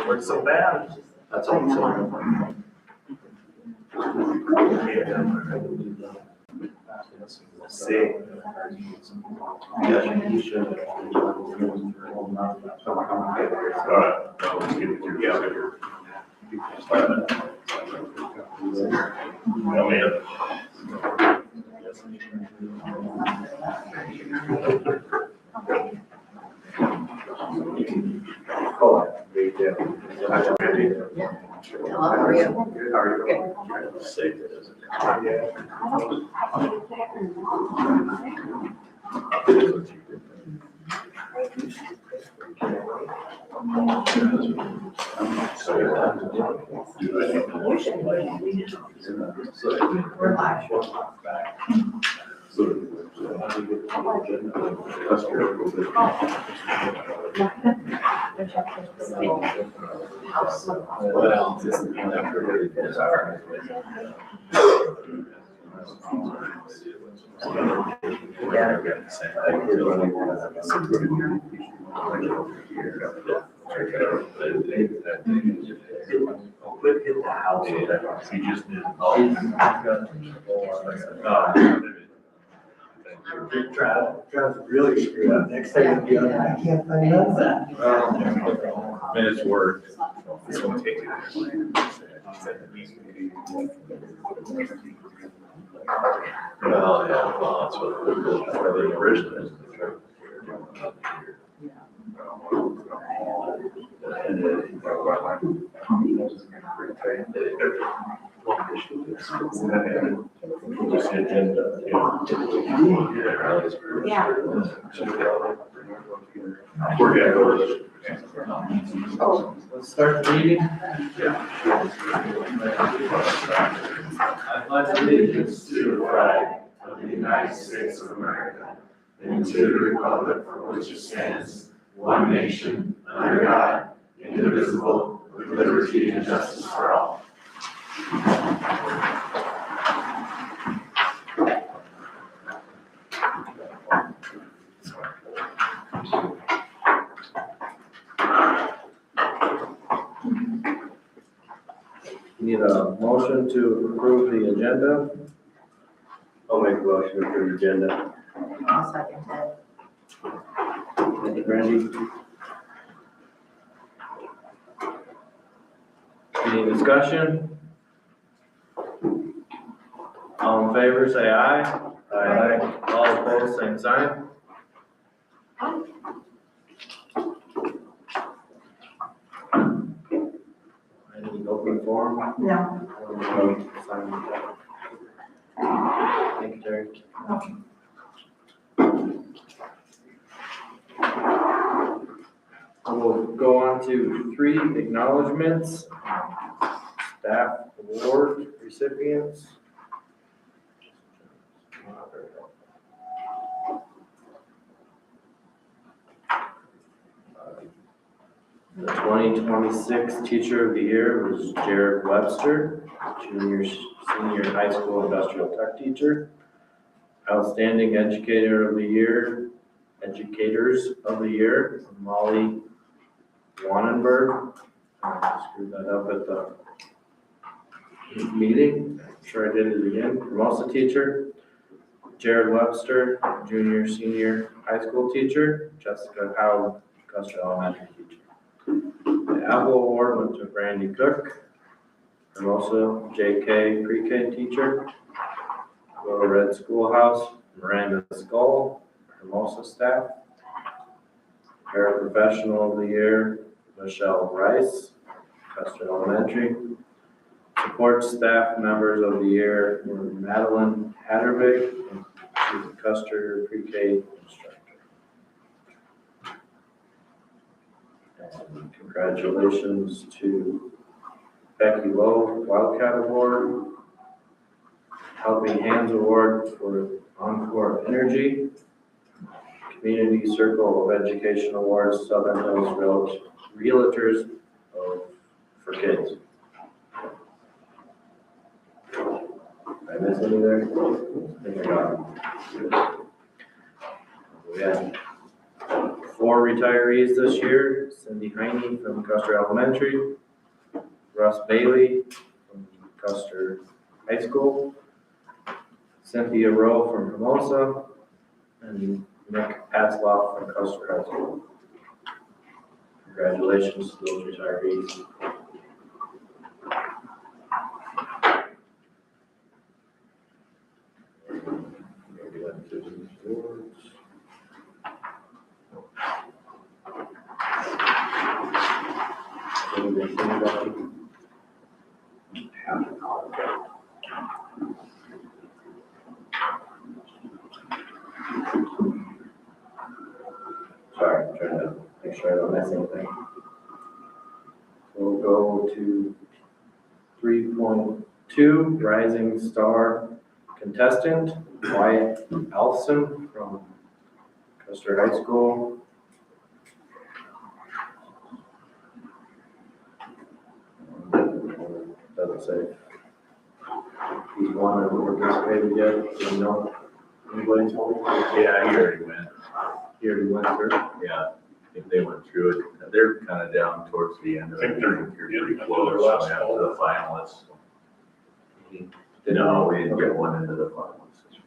We're so bad. That's all I'm saying. See. Yeah, you should. All right. Let's get it together. Come in. Oh, great, yeah. Hello, how are you? Good, how are you? Safe it is. Hit the house. He just did. Travis really screwed up. Next time you go, I can't find that. Minutes work. It's gonna take you. Well, yeah, well, that's what the original is. And then, just the agenda, Yeah. We're gonna go to Let's start the meeting. I pledge allegiance to the flag of the United States of America and to the republic for which it stands, one nation, under God, indivisible, with liberty and justice for all. Need a motion to approve the agenda. I'll make a motion for the agenda. I'll second that. Thank you, Brandy. Any discussion? All in favor, say aye. Aye. All opposed, same sign. Any open forum? No. Thank you, Terry. We'll go on to 3 acknowledgements. Staff award recipients. The 2026 Teacher of the Year was Jared Webster, senior high school industrial tech teacher. Outstanding Educators of the Year, Molly Wannenberg. I screwed that up at the meeting. I'm sure I did it again. Hermosa teacher. Jared Webster, senior high school teacher. Jessica Howe, Custer elementary teacher. The Apple Award went to Brandy Cook. Hermosa JK pre-K teacher. Little Red Schoolhouse, Miranda Skull, Hermosa staff. Paraprofessional of the Year, Michelle Rice, Custer Elementary. Support staff members of the year were Madeline Hattervig, she's a Custer pre-K instructor. And congratulations to Becky Lowe, Wildcat Award. Helping Hands Award for Encore Energy. Community Circle of Education Awards, Southern Hills Realtors for Kids. Did I miss any there? I think I got them. We have 4 4 retirees this year: Cindy Heine from Custer Elementary, Russ Bailey from Custer High School, Cynthia Rowe from Hermosa, and Nick Patzloff from Custer High School. Congratulations to those retirees. Maybe that gives them awards. Anybody? Sorry, I'm trying to make sure I don't miss anything. We'll go to 3.2, Rising Star Contestant, Wyatt Elson from Custer High School. Doesn't say he's won or participated yet, so no. Anybody told me? Yeah, he already went. He already went through. Yeah, I think they went through it. They're kind of down towards the end of it. I think they're pretty getting close, to their last so yeah, to the finalists. No, No, we didn't get one into the finalists.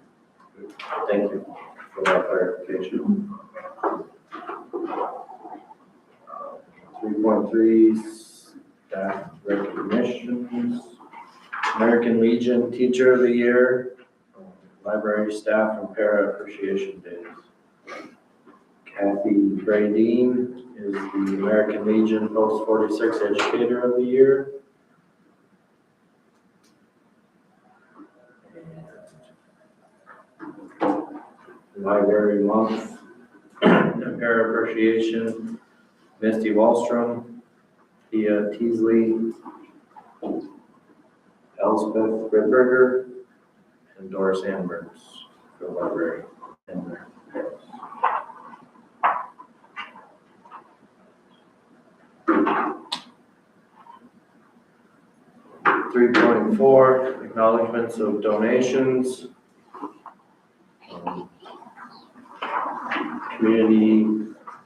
thank you for that clarification. 3.3, staff recognitions, American Legion Teacher of the Year, library staff and para appreciation days. Kathy Bradeen is the American Legion Post 46 Educator of the Year. Library Month and Para Appreciation, Misty Wallstrom, Thea Teasley, Elspeth Ridberger, and Doris Amberts for the library in there. 3.4, acknowledgements of donations. Community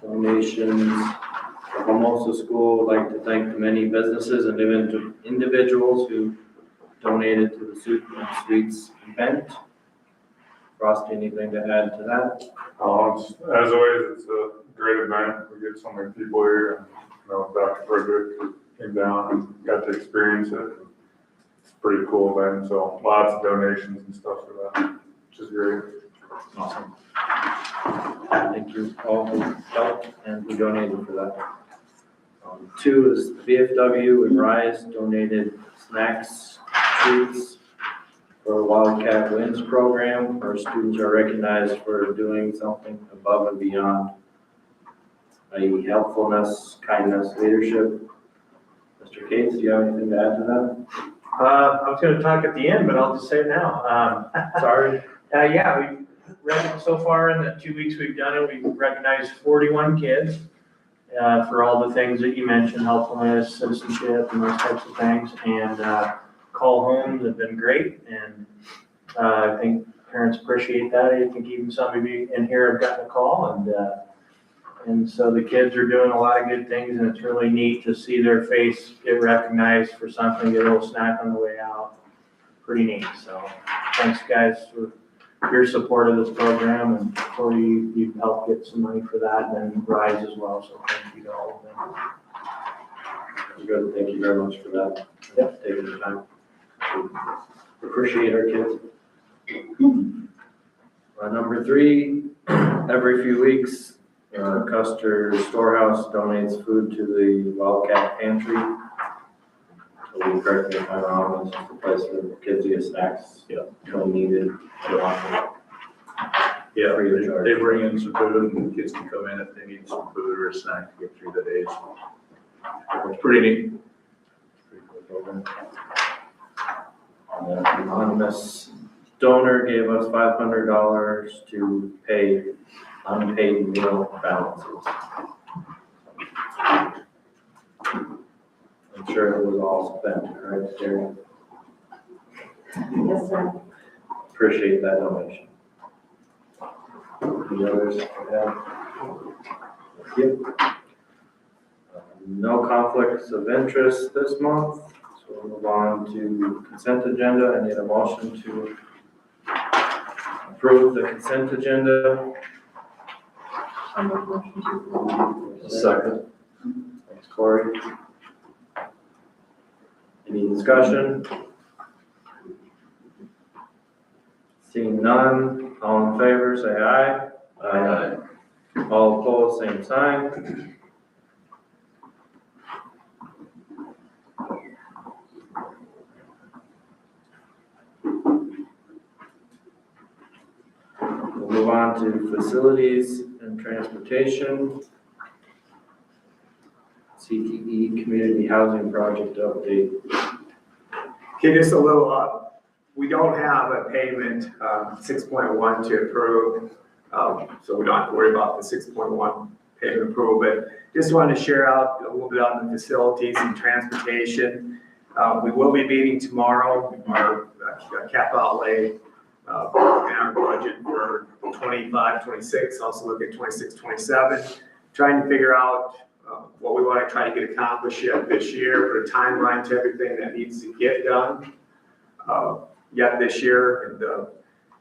donations. The Hermosa School would like to thank the many businesses and individuals who donated to the Soup and Sweets event. Frosty, anything to add to that? As always, it's a great event. We get so many people here, and Dr. Frederick came down and got to experience it. It's a pretty cool event, so lots of donations and stuff for that, which is great. Awesome. Thank you all who helped and who donated for that. 2 is VFW and Rise donated snacks, treats for the Wildcat Wins program, where students are recognized for doing something above and beyond, i.e. helpfulness, kindness, leadership. Mr. Cates, do you have anything to add to that? I was gonna talk at the end, but I'll just say it now. Sorry. Yeah, so far in the 2 weeks we've done it, we've recognized 41 kids for all the things that you mentioned, helpfulness, citizenship, and those types of things. And call homes have been great, and I think parents appreciate that. I think even some of you in here have gotten a call, and so the kids are doing a lot of good things, and it's really neat to see their face get recognized for something, get a little snack on the way out. Pretty neat. So thanks, guys, for your support of this program, and Corey, you've helped get some money for that, and then Rise as well, so thank you to all of them. Good, thank you very much for that. Yep. Taking the time. Appreciate our kids. Number 3, every few weeks, Custer Storehouse donates food to the Wildcat Pantry. So we correct me if I'm wrong, it's just a place for kids to get snacks. Yep. When needed. Yeah, Free of charge. they bring in some food and kids can come in if they need some food or a snack to get through the days. It's pretty neat. Pretty cool program. An anonymous donor gave us $500 to pay unpaid meal balances. I'm sure it was all spent, correct, Jerry? Yes, sir. Appreciate that donation. Any others? Yeah. Yep. No conflicts of interest this month, so we'll move on to consent agenda. I need a motion to approve the consent agenda. Second. Thanks, Corey. Any discussion? Seeing none, all in favor, say aye. Aye. All opposed, same sign. We'll move on to facilities and transportation. CTE Community Housing Project update. Okay, just a little, we don't have a payment, 6.1 to approve, so we don't have to worry about the 6.1 payment approval, but just wanted to share out a little bit on the facilities and transportation. We will be meeting tomorrow, our cap outlay, in our budget for 25, 26, also look at 26, 27, trying to figure out what we want to try to get accomplished yet this year, put a timeline to everything that needs to get done yet this year in the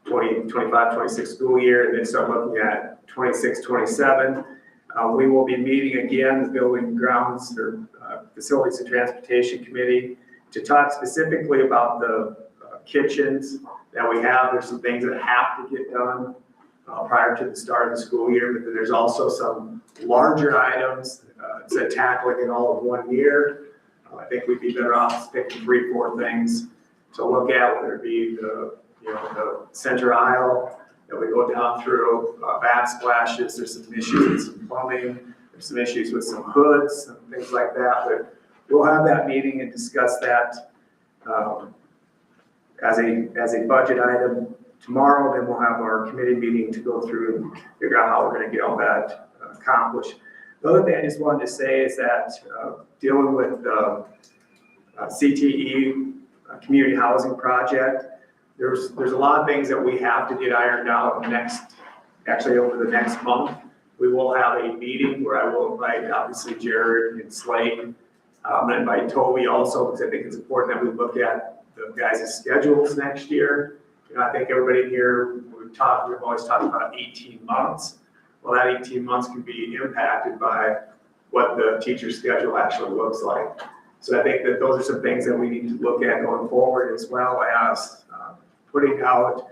25, 26 school year, and then start looking at 26, 27. We will be meeting again, the Building and Grounds or Facilities and Transportation Committee, to talk specifically about the kitchens that we have. There's some things that have to get done prior to the start of the school year, but then there's also some larger items to tackle it in all of 1 year. I think we'd be better off picking 3, 4 things to look at, whether it be the center aisle that we go down through, backsplashes. There's some issues with some plumbing. There's some issues with some hoods and things like that. But we'll have that meeting and discuss that as a budget item tomorrow. Then we'll have our committee meeting to go through and figure out how we're going to get all that accomplished. The other thing I just wanted to say is that dealing with CTE community housing project, there's a lot of things that we have to get ironed out over the next month. We will have a meeting where I will invite obviously Jared and Slade. I'm going to invite Toby also, because I think it's important that we look at the guys' schedules next year. I think everybody here, we've always talked about 18 months. Well, that 18 months can be impacted by what the teacher's schedule actually looks like. So I think that those are some things that we need to look at going forward, as well as putting out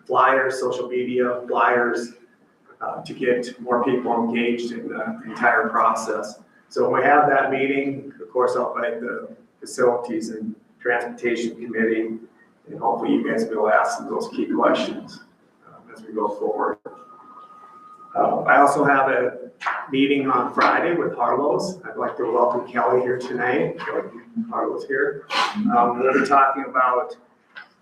flyers, social media flyers, to get more people engaged in the entire process. So when we have that meeting, of course, I'll invite the Facilities and Transportation Committee, and hopefully you guys will ask some of those key questions as we go forward. I also have a meeting on Friday with Harlow's. I'd like to welcome Kelly here tonight. Kelly Harlow's here. We'll be talking about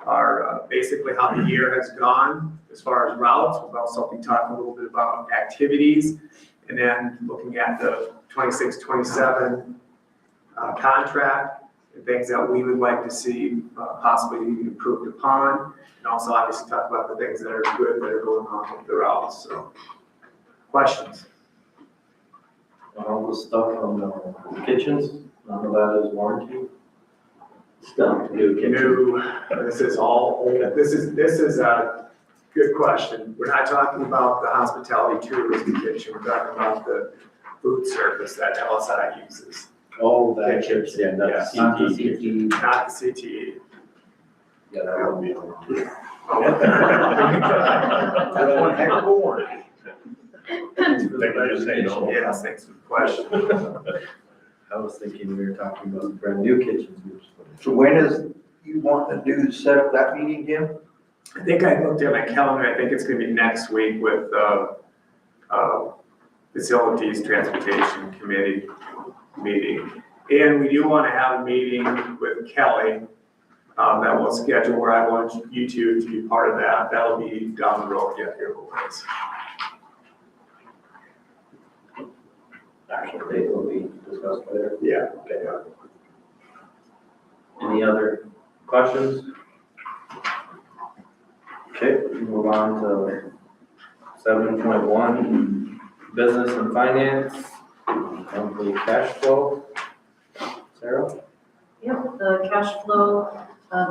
our basically how the year has gone as far as routes. We'll also be talking a little bit about activities, and then looking at the 26, 27 contract and things that we would like to see possibly improved upon, and also obviously talk about the things that are good that are going on with the routes. So, questions? All the stuff on the kitchens, none of that is warranty. Stuff, new kitchen. This is all old. This is a good question. We're not talking about the hospitality tourism kitchen. We're talking about the food service that LSI uses. Oh, that Kitchens. kitchen, yeah, that's Yeah. CTE. Not the CTE. Yeah, that would be. That's one heck of a warranty. They can just say no. Yes, thanks for the question. I was thinking we were talking about brand new kitchens. So when is you want to do, set up that meeting, Jim? I think I looked at my calendar. I think it's going to be next week with Facilities Transportation Committee meeting. And we do want to have a meeting with Kelly that we'll schedule, where I want you two to be part of that. That'll be down the road yet here a ways. Actual date will be discussed later. Yeah. Okay. Any other questions? Okay, we move on to 7.1, Business and finance, monthly cash flow. Sarah? Yep, the cash flow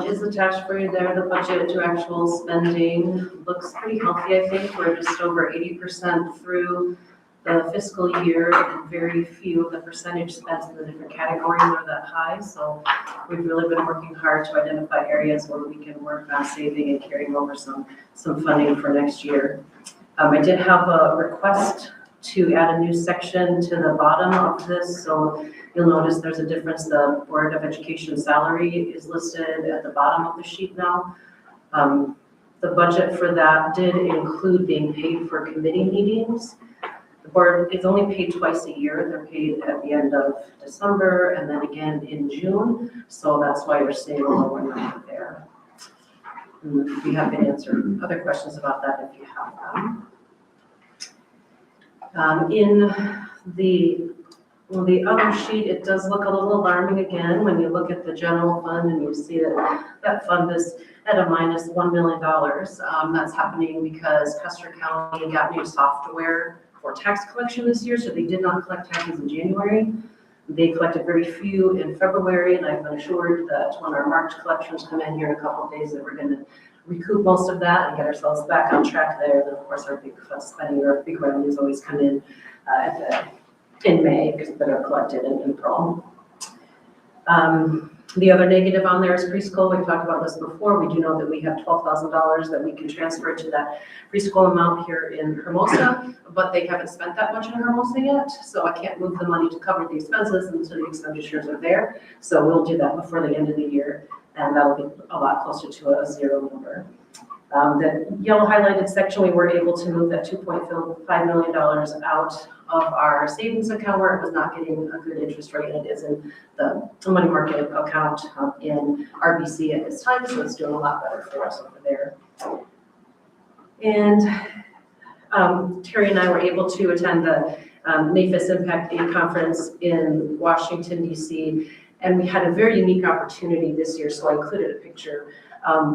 is attached for you there. The budget to actual spending looks pretty healthy, I think. We're just over 80% through the fiscal year, and very few of the percentage spent in the different categories are that high. So we've really been working hard to identify areas where we can work on saving and carrying over some funding for next year. I did have a request to add a new section to the bottom of this. So you'll notice there's a difference. The Board of Education salary is listed at the bottom of the sheet now. The budget for that did include being paid for committee meetings. The board is only paid twice a year. They're paid at the end of December and then again in June. So that's why you're seeing a lower number there. And we have been answering other questions about that if you have them. In the other sheet, it does look a little alarming again when you look at the general fund and you see that fund is at a minus $1 million. That's happening because Custer County got new software for tax collection this year, so they did not collect taxes in January. They collected very few in February, and I've been assured that when our March collections come in here in a couple of days, that we're going to recoup most of that and get ourselves back on track there. And of course, our big spending or big revenues always come in in May because they're collected in April. The other negative on there is preschool. We've talked about this before. We do know that we have $12,000 that we can transfer to that preschool amount here in Hermosa, but they haven't spent that much in Hermosa yet. So I can't move the money to cover the expenses until the expenditures are there. So we'll do that before the end of the year, and that'll be a lot closer to a zero number. The yellow highlighted section, we were able to move that $2.5 million out of our savings account where it was not getting a good interest rate. It is in the money market account in RBC at this time, so it's doing a lot better for us over there. And Terry and I were able to attend the NAFIS Impact 8 conference in Washington, D.C., and we had a very unique opportunity this year, so I included a picture.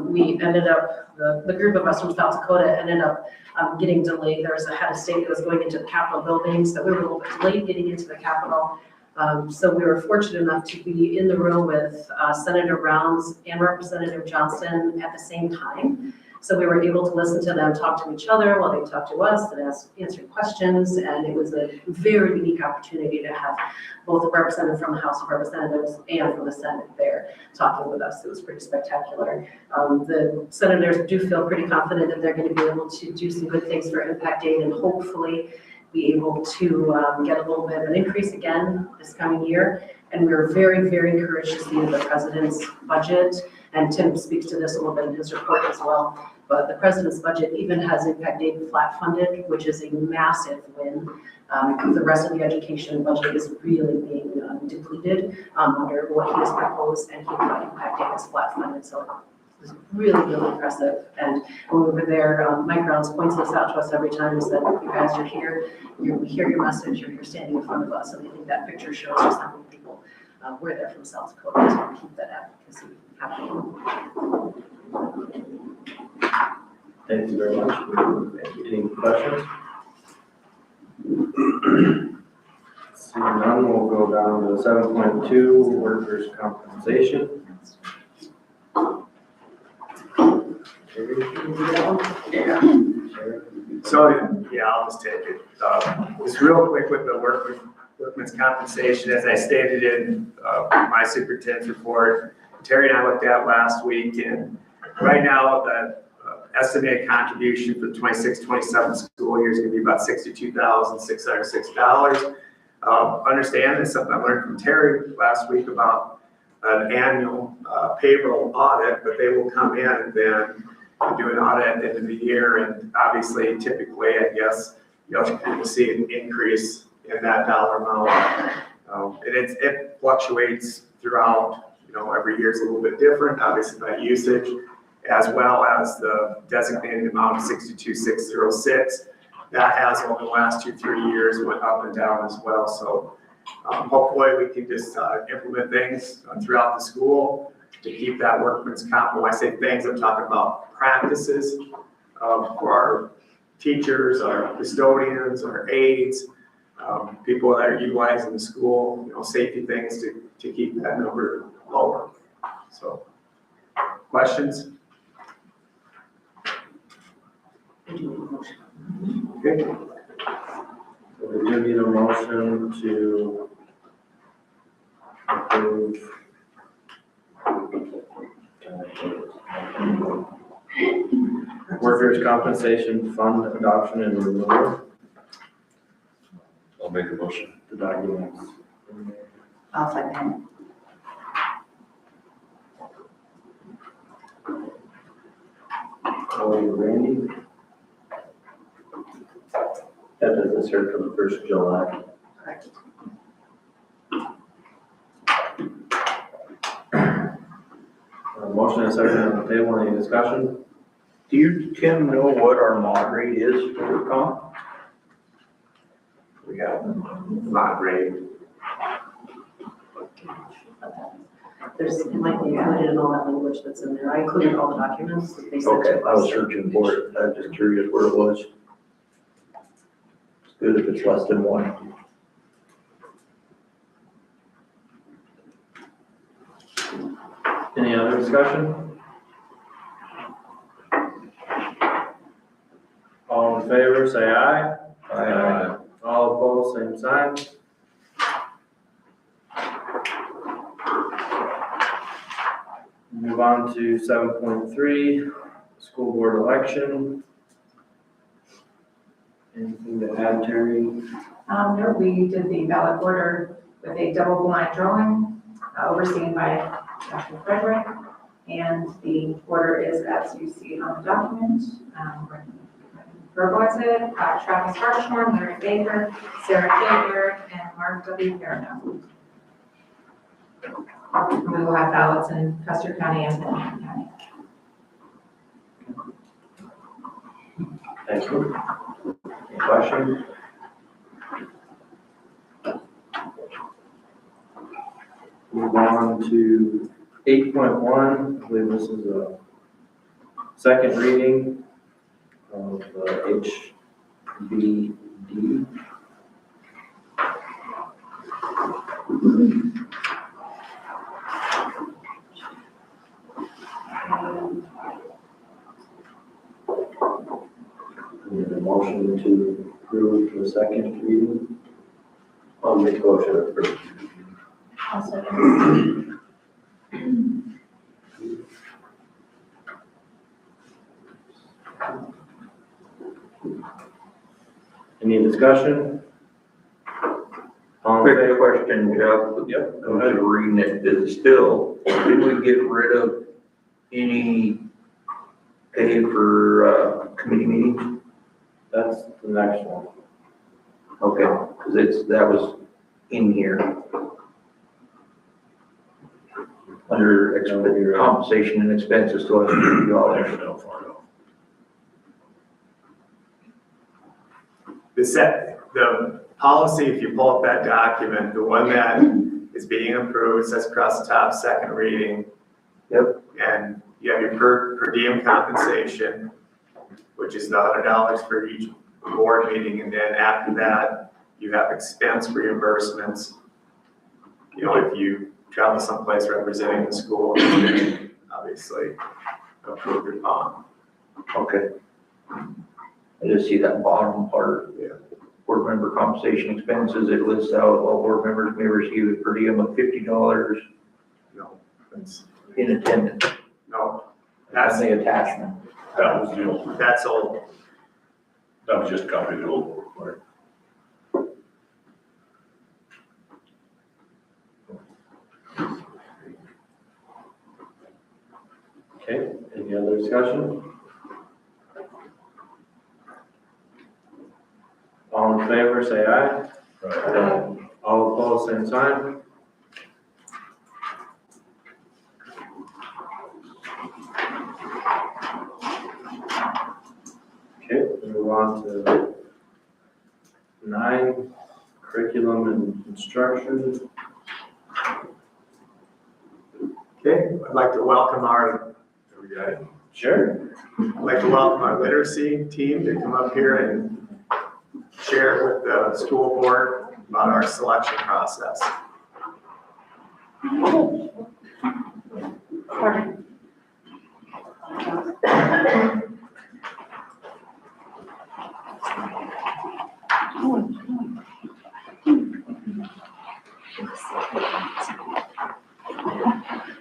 We ended up, the group of us from South Dakota ended up getting delayed. There was a head of state that was going into the Capitol building, so we were a little bit delayed getting into the Capitol. So we were fortunate enough to be in the room with Senator Rounds and Representative Johnson at the same time. So we were able to listen to them talk to each other while they talked to us and answer questions. And it was a very unique opportunity to have both a representative from the House of Representatives and from the Senate there talking with us. It was pretty spectacular. The senators do feel pretty confident that they're going to be able to do some good things for Impact 8 and hopefully be able to get a little bit of an increase again this coming year. And we were very, very encouraged to see the president's budget, and Tim speaks to this a little bit in his report as well, but the president's budget even has Impact 8 flat funded, which is a massive win. The rest of the education budget is really being depleted under what he has proposed, and he got Impact 8 as flat funded, so it was really, really impressive. And when we were there, Mike Rounds points this out to us every time. He said, you guys are here, we hear your message, you're here standing in front of us, and I think that picture shows us how many people were there from South Dakota to keep that advocacy happening. Thank you very much. Any questions? Seeing none, we'll go down to 7.2, workers' compensation. So, yeah, I'll just take it. Just real quick with the workman's compensation, as I stated in my superintendent's report, Terry and I looked at last week, and right now the estimated contribution for the 26-27 school year is going to be about $62,606. Understand this, something I learned from Terry last week about an annual payroll audit, but they will come in and then do an audit at the end of the year, and obviously, typically, I guess, you'll see an increase in that dollar amount. And it fluctuates throughout, every year is a little bit different, obviously by usage, as well as the designated amount of 62,606. That has over the last 2-3 years went up and down as well. So hopefully we can just implement things throughout the school to keep that workman's comp. When I say things, I'm talking about practices for our teachers, our custodians, our aides, people that are utilizing the school, safety things to keep that number lower. So, questions? Okay. So we do need a motion to approve workers' compensation fund adoption and removal, I'll make a motion. the documents. I'll second. Oh, Randy? That doesn't start till the 1st of July. Correct. Motion and a second on the table, any discussion? Do you, Tim, know what our mod rate is for the comp? We have not rate. There's, it might be included in all that language that's in there. I included all the documents that they sent Okay, to I was us. searching for it. I was just curious where it was. It's good if it's less than 1. Any other discussion? All in favor, say aye. Aye. All opposed, same sign. Move on to 7.3, school board election. Anything to add, Terry? No, we did the ballot order with a double blind drawing overseen by Dr. Frederick. And the order is as you see on the document. Verbalize it, Travis Hartshorn, Larry Baker, Sarah Faber, and Mark W. Farino. We will have ballots in Custer County and Benton County. Thank you. Any questions? Move on to 8.1, I believe this is a second reading of HBD. Need a motion to approve the second reading? I'll make a motion to approve. I'll second. Any discussion? All in Quick favor? question, Jeff. Yep, I was reading it, is it still, did we get rid of any pay for, committee meetings? That's the next one. Okay, because that was in here. Under compensation and expenses, so it's $50. The policy, if you pull up that document, the one that is being approved, says across the top, second reading. Yep. And you have your per diem compensation, which is the $100 for each board meeting, and then after that, you have expense reimbursements. If you travel someplace representing the school, obviously approved upon. Okay. I just see that bottom part. Yeah. Board member compensation expenses, it lists out all board members may receive a per diem of $50 No, that's, in attendance. no, That's that's, the attachment. That was the old, that's old. that was just copy of the old report. Okay, any other discussion? All in favor, say aye. Right. All opposed, same sign. Okay, move on to 9, curriculum and instruction. Okay, I'd like to welcome our Sure. I'd like to welcome our literacy team to come up here and share with the school board about our selection process.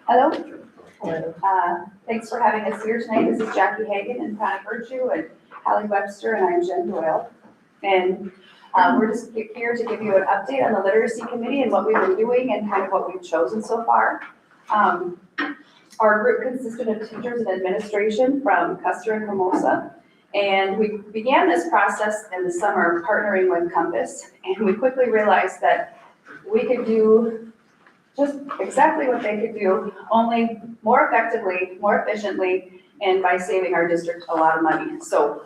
Hello. Thanks for having us here tonight. This is Jackie Hagan and Connie Virtue and Hallie Webster, and I'm Jen Doyle. And we're just here to give you an update on the literacy committee and what we've been doing and kind of what we've chosen so far. Our group consisted of teachers and administration from Custer and Hermosa. And we began this process in the summer partnering with Compass. And we quickly realized that we could do just exactly what they could do, only more effectively, more efficiently, and by saving our district a lot of money. So,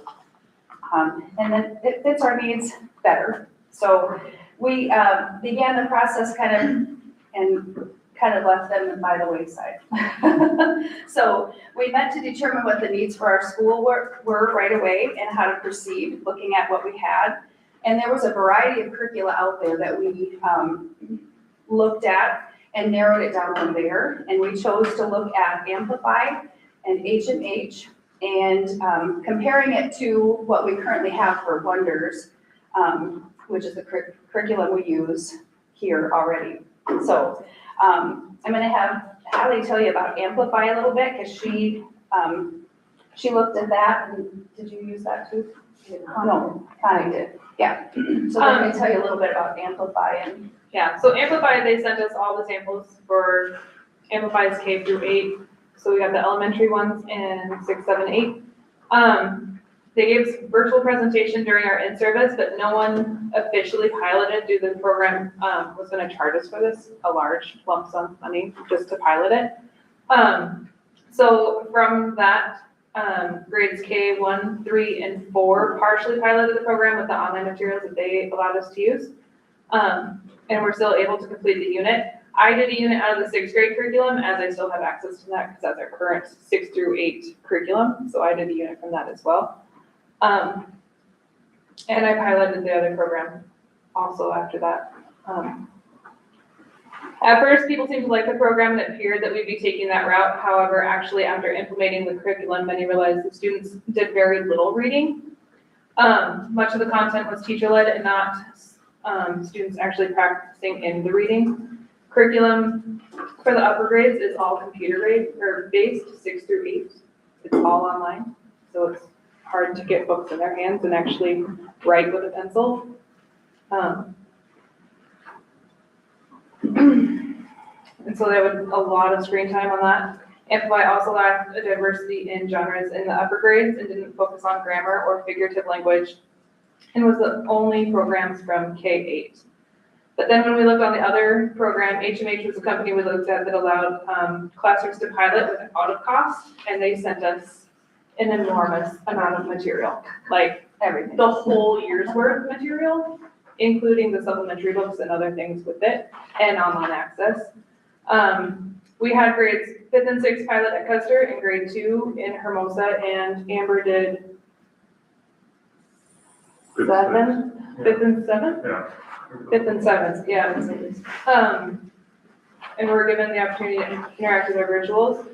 and then it fits our needs better. So we began the process and left them by the wayside. So we met to determine what the needs for our school were right away and how to proceed, looking at what we had. And there was a variety of curricula out there that we looked at and narrowed it down from there. And we chose to look at Amplify and H&H and comparing it to what we currently have for Wonders, which is the curriculum we use here already. So I'm gonna have Hallie tell you about Amplify a little bit because she looked at that. And did you use that too? No, Connie did. Yeah. So let me tell you a little bit about Amplify and. Yeah, so Amplify, they sent us all the samples for Amplify's K through 8. So we have the elementary ones in 6, 7, 8. They gave us virtual presentation during our in-service, but no one officially piloted due to the program was gonna charge us for this, a large lump sum money just to pilot it. So from that, grades K, 1, 3, and 4 partially piloted the program with the online materials that they allowed us to use. And we're still able to complete the unit. I did a unit out of the 6th grade curriculum, as I still have access to that because that's our current 6 through 8 curriculum. So I did a unit from that as well. And I piloted the other program also after that. At first, people seemed to like the program and it appeared that we'd be taking that route. However, actually, after implementing the curriculum, many realized the students did very little reading. Much of the content was teacher-led and not students actually practicing in the reading. Curriculum for the upper grades is all computer based, 6 through 8. It's all online, so it's hard to get books in their hands and actually write with a pencil. And so there was a lot of screen time on that. Amplify also lacked a diversity in genres in the upper grades and didn't focus on grammar or figurative language, and was the only programs from K-8. But then when we looked on the other program, H&H was a company we looked at that allowed classrooms to pilot without a cost, and they sent us an enormous amount of material, like everything, the whole year's worth of material, including the supplementary books and other things with it, and online access. We had grades 5th and 6th pilot at Custer and grade 2 in Hermosa, and Amber did 7, 5th and 7th? Yeah. 5th and 7th, yeah. And we're given the opportunity to interact with our virtuals.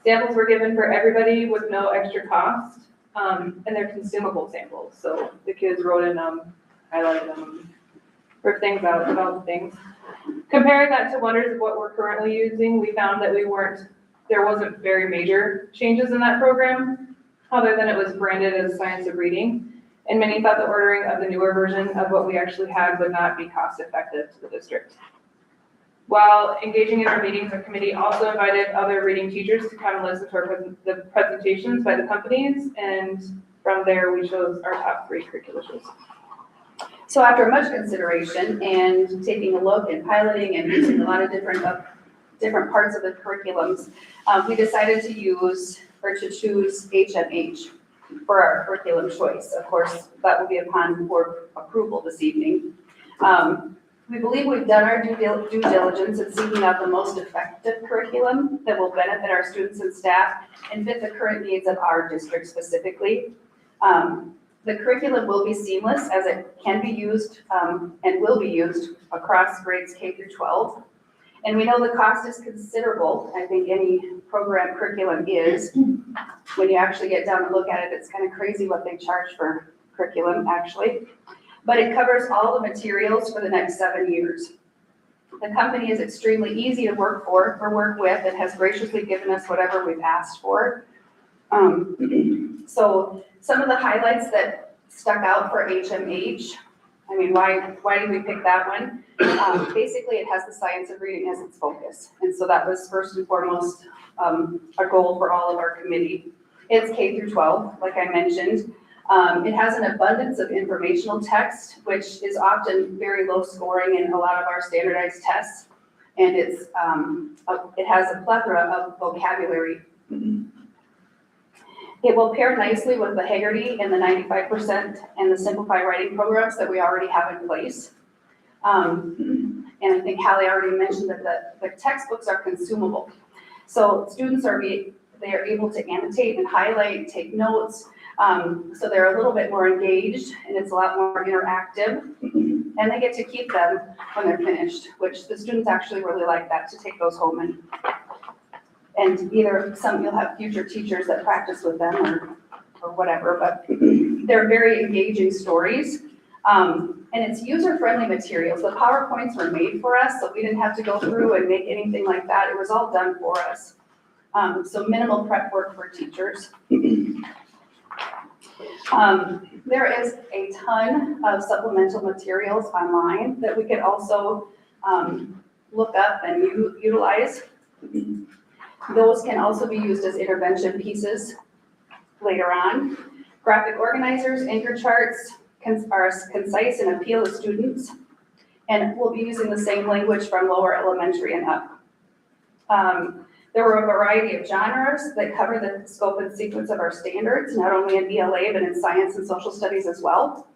Samples were given for everybody with no extra cost, and they're consumable samples. So the kids wrote in them, highlighted them, ripped things out, developed things. Comparing that to Wonders of what we're currently using, we found that there wasn't very major changes in that program, other than it was branded as Science of Reading. And many thought the ordering of the newer version of what we actually had would not be cost effective to the district. While engaging in our meetings, our committee also invited other reading teachers to come and listen to the presentations by the companies, and from there we chose our top 3 curricula choices. So after much consideration and taking a look and piloting and using a lot of different parts of the curriculums, we decided to choose H&H for our curriculum choice. Of course, that will be upon board approval this evening. We believe we've done our due diligence in seeking out the most effective curriculum that will benefit our students and staff and fit the current needs of our district specifically. The curriculum will be seamless as it can be used and will be used across grades K through 12. And we know the cost is considerable. I think any program curriculum is. When you actually get down and look at it, it's kind of crazy what they charge for curriculum actually. But it covers all the materials for the next 7 years. The company is extremely easy to work with, and has graciously given us whatever we've asked for. So some of the highlights that stuck out for HMH, I mean, why did we pick that one? Basically, it has the science of reading as its focus. And so that was first and foremost a goal for all of our committee. It's K through 12, like I mentioned. It has an abundance of informational text, which is often very low scoring in a lot of our standardized tests. And it has a plethora of vocabulary. It will pair nicely with the Haggerty and the 95% and the Simplify Writing programs that we already have in place. And I think Hallie already mentioned that the textbooks are consumable. So students they are able to annotate and highlight, take notes. So they're a little bit more engaged and it's a lot more interactive. And they get to keep them when they're finished, which the students actually really like that, to take those home and either you'll have future teachers that practice with them or whatever, but they're very engaging stories. And it's user-friendly materials. The PowerPoints were made for us, so we didn't have to go through and make anything like that. It was all done for us. So minimal prep work for teachers. There is a ton of supplemental materials online that we could also look up and utilize. Those can also be used as intervention pieces later on. Graphic organizers, anchor charts are concise and appeal to students. And we'll be using the same language from lower elementary and up. There were a variety of genres that cover the scope and sequence of our standards, not only in ELA, but in science and social studies as well.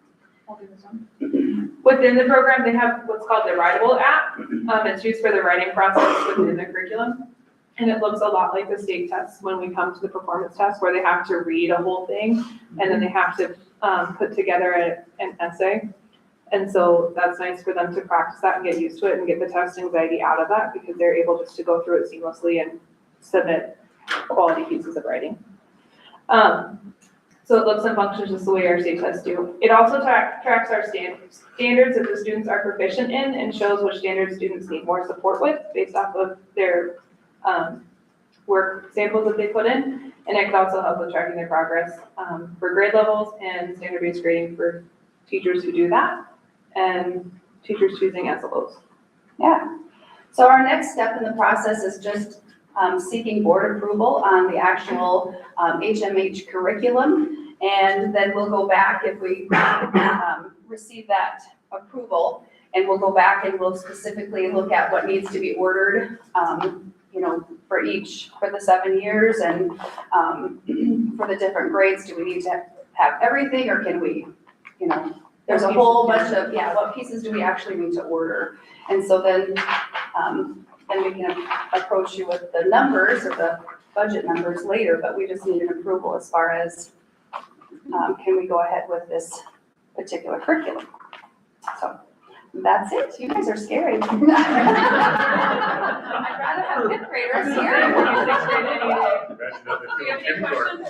Within the program, they have what's called the Writable app. It's used for the writing process within the curriculum. And it looks a lot like the state tests when we come to the performance test, where they have to read a whole thing and then they have to put together an essay. And so that's nice for them to practice that and get used to it and get the test anxiety out of that, because they're able just to go through it seamlessly and submit quality pieces of writing. So it looks and functions just the way our state tests do. It also tracks our standards that the students are proficient in and shows which standards students need more support with based off of their work samples that they put in. And it can also help with tracking their progress for grade levels and standard-based grading for teachers who do that and teachers choosing SLOs. Yeah. So our next step in the process is just seeking board approval on the actual HMH curriculum. And then we'll go back if we receive that approval, and we'll go back and we'll specifically look at what needs to be ordered, for the 7 years, and for the different grades. Do we need to have everything, or can we, there's a whole bunch of, what pieces do we actually need to order? And so then we can approach you with the numbers or the budget numbers later, but we just need an approval as far as can we go ahead with this particular curriculum. So that's it. You guys are scary. I'd rather have fifth graders here. Do you have any questions?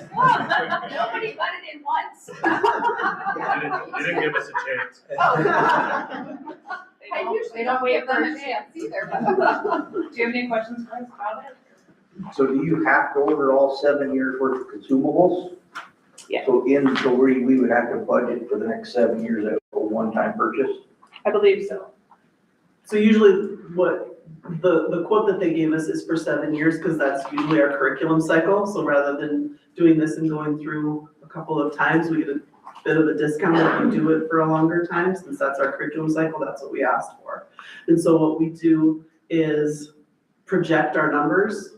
Nobody butted in once. You didn't give us a chance. I usually don't give them a chance either. Do you have any questions for us about it? So do you have to order all 7 years worth of consumables? Yeah. So we would have to budget for the next 7 years at a one-time purchase? I believe so. So usually what the quote that they gave us is for 7 years, because that's usually our curriculum cycle. So rather than doing this and going through a couple of times, we get a bit of a discount if you do it for a longer time, since that's our curriculum cycle. That's what we asked for. And so what we do is project our numbers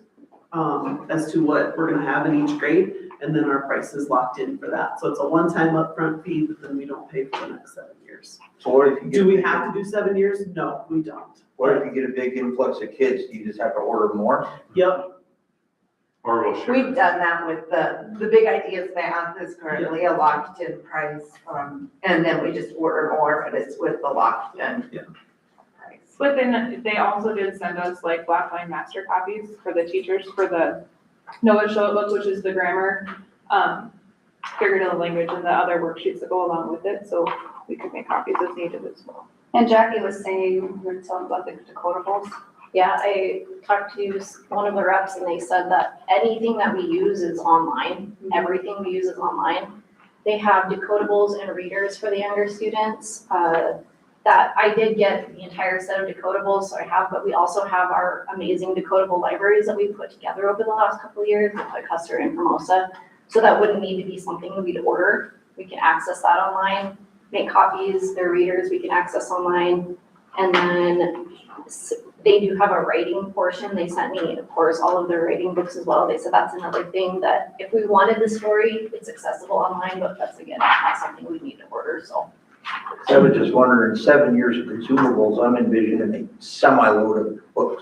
as to what we're going to have in each grade, and then our price is locked in for that. So it's a one-time upfront fee, but then we don't pay for the next 7 years. So what if you get? Do we have to do 7 years? No, we don't. What if you get a big influx of kids, do you just have to order more? Yep, Or we'll share. We've done that with the Big Ideas Math is currently a locked-in price, and then we just order more, but it's with the locked-in. Yeah. price. But then they also did send us like Blackline master copies for the teachers for the Noah Show book, which is the grammar, figurative language and the other worksheets that go along with it, so we could make copies as needed as well. And Jackie was saying, you were telling about the decodables. Yeah, I talked to one of the reps and they said that anything that we use is online. Everything we use is online. They have decodables and readers for the younger students. That I did get the entire set of decodables, so I have, but we also have our amazing decodable libraries that we put together over the last couple of years at Custer and Formosa. So that wouldn't need to be something we'd order. We can access that online, make copies, their readers we can access online. And then they do have a writing portion. They sent me, of course, all of their writing books as well. They said that's another thing that if we wanted the story, it's accessible online, but that's again, not something we need to order, so. I was just wondering, 7 years of consumables, I'm envisioning a semi-load of books.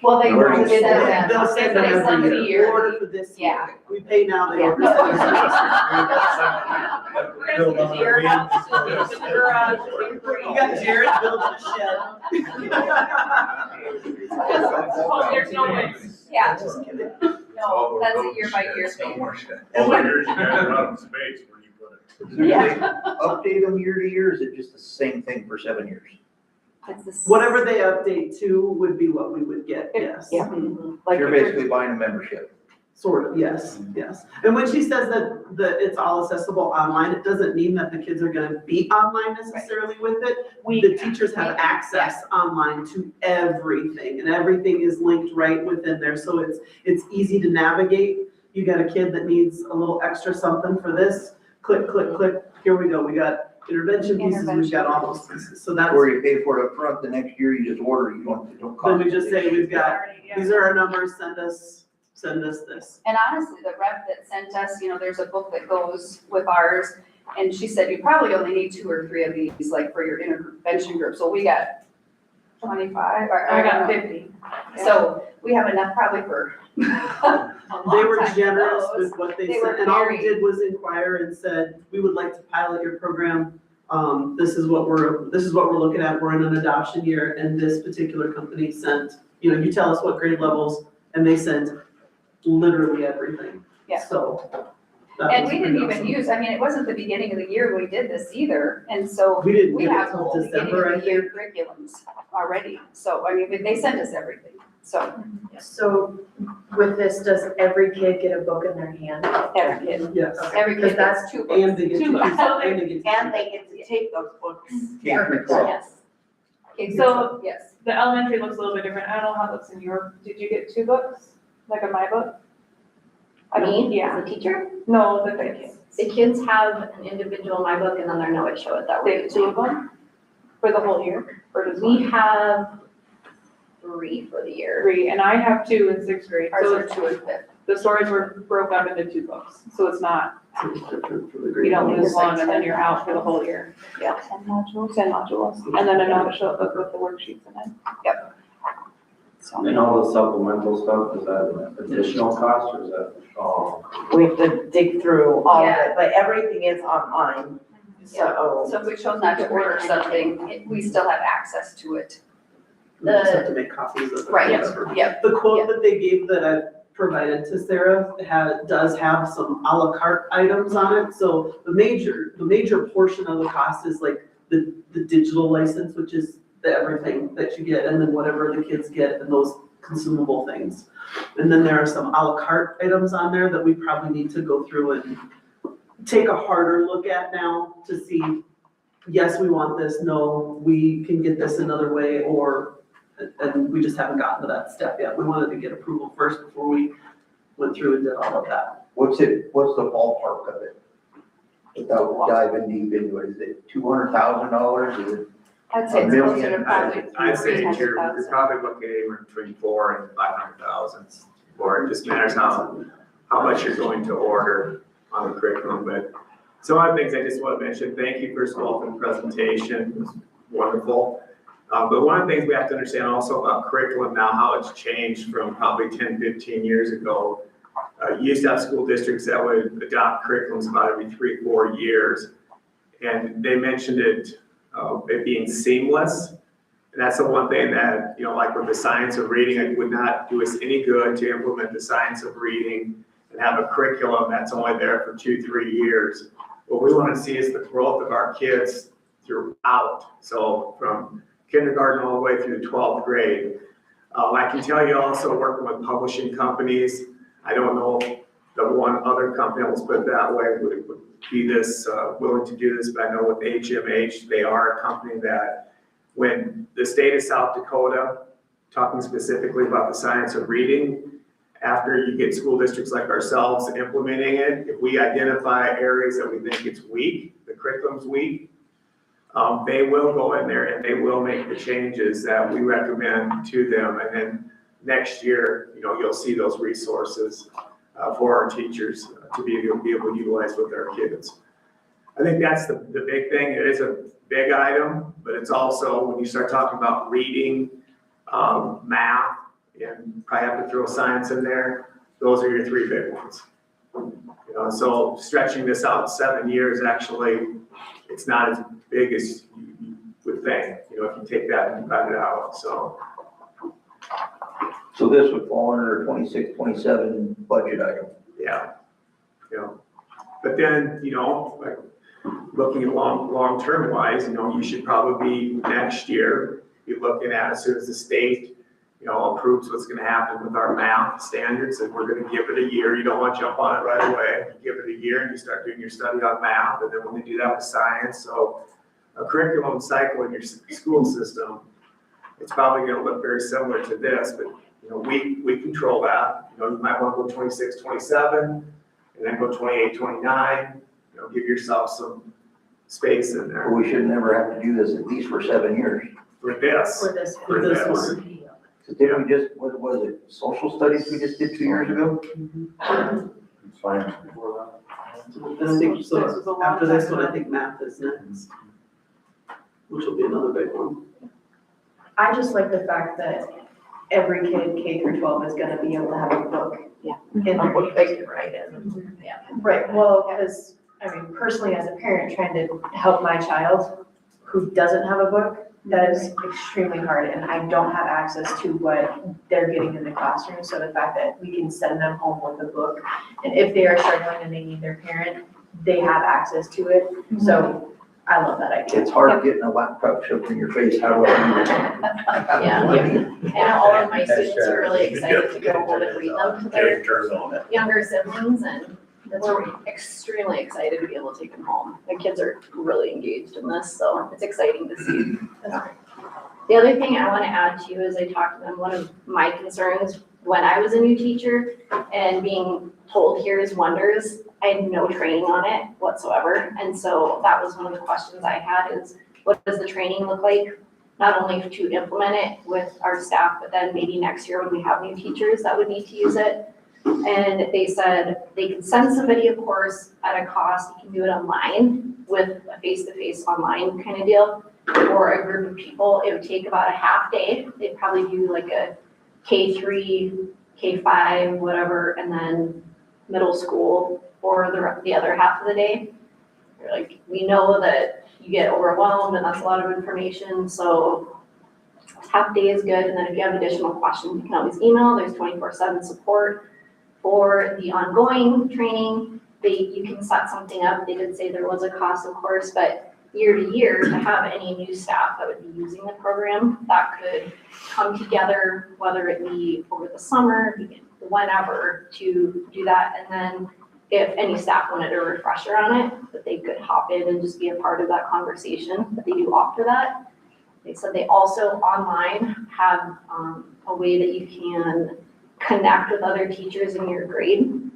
Well, they Where were do you send them. they'll send them They send every it year. here. Order for this year. Yeah. We pay now, they Yeah. order. for this We're gonna see your house to the garage. year. You got Jared building a shed. Oh, there's no way. Yeah, Just kidding. no, that's a year by year thing. All the years you guys are out of space, where do you put it? Do they update them year to year, or is it just the same thing for 7 years? It's this. Whatever they update to would be what we would get, yes. Yeah. Like you're basically buying a membership. Sort of, yes, yes. And when she says that it's all accessible online, it doesn't mean that the kids are gonna be online necessarily with it. The teachers have access online to everything, and everything is linked right within there, so it's easy to navigate. You got a kid that needs a little extra something for this, click, click, click, here we go, we got intervention pieces, we've got all those pieces, so that's, Where you pay for it up front, the next year you just order, you don't cost. then we just say, we've got, these are our numbers, send us this. And honestly, the rep that sent us, there's a book that goes with ours, and she said you probably only need 2 or 3 of these, like for your intervention group. So we got 25, or I got 50. So we have enough probably for a long They were time. generous Those. with what they They said, were and all we very- did was inquire and said, we would like to pilot your program. This is what we're looking at, we're in an adoption year, and this particular company sent, you tell us what grade levels, and they sent literally everything. Yeah. So. that And was we didn't pretty even awesome. it wasn't the beginning of the year we did this either, and so We didn't we get it have till whole beginning December, I of the year curriculums already. So, they sent us everything, so So with this, does every kid get a book in their hand? every kid, Yes, every Because kid that's gets 2 books. and they get to, Two books. and they get to. And they get to take those books. K through 12. Yes. Okay, So- yes. The elementary looks a little bit different. I don't know how it looks in your, did you get 2 books? Like a My Book? I don't- Me, Yeah. as a teacher? No, the kids. The kids have an individual My Book and then their Know It Show It that They way. have 2 of them for the whole year, or just We one? have 3 for the year. 3, and I have 2 in 6th grade. Ours So are 2 and 5. the stories were broke up into 2 books, so it's not, It's different for the you grade don't levels. lose one and then you're out for the whole year. 10 modules. 10 modules, and then another show book with the worksheets in it. And all the supplemental stuff, is that additional cost or is that all? We have to dig through all of Yeah. it, but everything is online, so. So if we chose not to order something, we still have access to it. We just have to make copies of it. Right, whatever. yep. The quote that they gave that I provided to Sarah does have some à la carte items on it. So the major portion of the cost is like the digital license, which is the everything that you get, and then whatever the kids get and those consumable things. And then there are some à la carte items on there that we probably need to go through and take a harder look at now to see, yes, we want this, no, we can get this another way, and we just haven't gotten to that step yet. We wanted to get approval first before we went through and did all of that. What's the ballpark of it? Without diving deep into it, is it $200,000? Is it? I'd say it's closer to probably I'd say you're 300,000. probably looking anywhere between 400,000 and 500,000, or it just matters how how much you're going to order on the curriculum. But some other things I just want to mention, thank you first of all for the presentation, it was wonderful. But one of the things we have to understand also about curriculum now, how it's changed from probably 10, 15 years ago. You used to have school districts that would adopt curriculums about every 3-4 years. And they mentioned it being seamless. And that's the one thing that, like with the science of reading, it would not do us any good to implement the science of reading and have a curriculum that's only there for 2-3 years. What we want to see is the growth of our kids throughout. So from kindergarten all the way through 12th grade. I can tell you also working with publishing companies, I don't know the one other company, let's put it that way, would be this, willing to do this, but I know with HMH, they are a company that when the state of South Dakota, talking specifically about the science of reading, after you get school districts like ourselves implementing it, if we identify areas that we think it's weak, the curriculum's weak, they will go in there and they will make the changes that we recommend to them. And then next year, you'll see those resources for our teachers to be able to utilize with our kids. I think that's the big thing. It is a big item, but it's also when you start talking about reading, math, and probably have to throw science in there, those are your 3 big ones. So stretching this out 7 years, actually, it's not as big as you would think, if you take that and cut it out, so. So this would fall under a 26, 27 budget item. Yeah. But then, like looking at long-term wise, you should probably be next year, be looking at as soon as the state, approves what's gonna happen with our math standards, and we're gonna give it a year. You don't want to jump on it right away. You give it a year and you start doing your study on math, and then when they do that with science, so a curriculum cycle in your school system, it's probably gonna look very similar to this, but we control that. You might want to go 26, 27, and then go 28, 29, give yourself some space in there. We should never have to do this at least for 7 years. For this. For this. For this. one. So didn't we just, what was it, social studies we just did 2 years ago? It's fine before I think, so after this one, I think math is next, which will be another big one. I just like the fact that every kid, K through 12, is gonna be able to have a book. Yeah. In their What they can write in. Yeah. Right, well, because, personally, as a parent, trying to help my child who doesn't have a book, that is extremely hard, and I don't have access to what they're getting in the classroom, so the fact that we can send them home with a book, and if they are struggling and they need their parent, they have access to it, so I love that idea. It's hard getting a laptop shoved in your face. How do I do it? Yeah, and all of my students are really excited to go home and read them to their younger siblings, and we're extremely excited to be able to take them home. The kids are really engaged in this, so it's exciting to see. The other thing I want to add too is I talked to them, one of my concerns when I was a new teacher and being told here's wonders, I had no training on it whatsoever. And so that was one of the questions I had is what does the training look like? Not only to implement it with our staff, but then maybe next year when we have new teachers that would need to use it. And they said they can send somebody a course at a cost, you can do it online with a face-to-face online kind of deal. For a group of people, it would take about a half day. They'd probably do like a K3, K5, whatever, and then middle school for the other half of the day. They're like, we know that you get overwhelmed and that's a lot of information, so half day is good. And then if you have additional questions, you can always email. There's 24/7 support. For the ongoing training, you can set something up. They did say there was a cost, of course, but year to year, to have any new staff that would be using the program, that could come together, whether it be over the summer, whenever, to do that. And then if any staff wanted a refresher on it, that they could hop in and just be a part of that conversation that they do after that. They said they also online have a way that you can connect with other teachers in your grade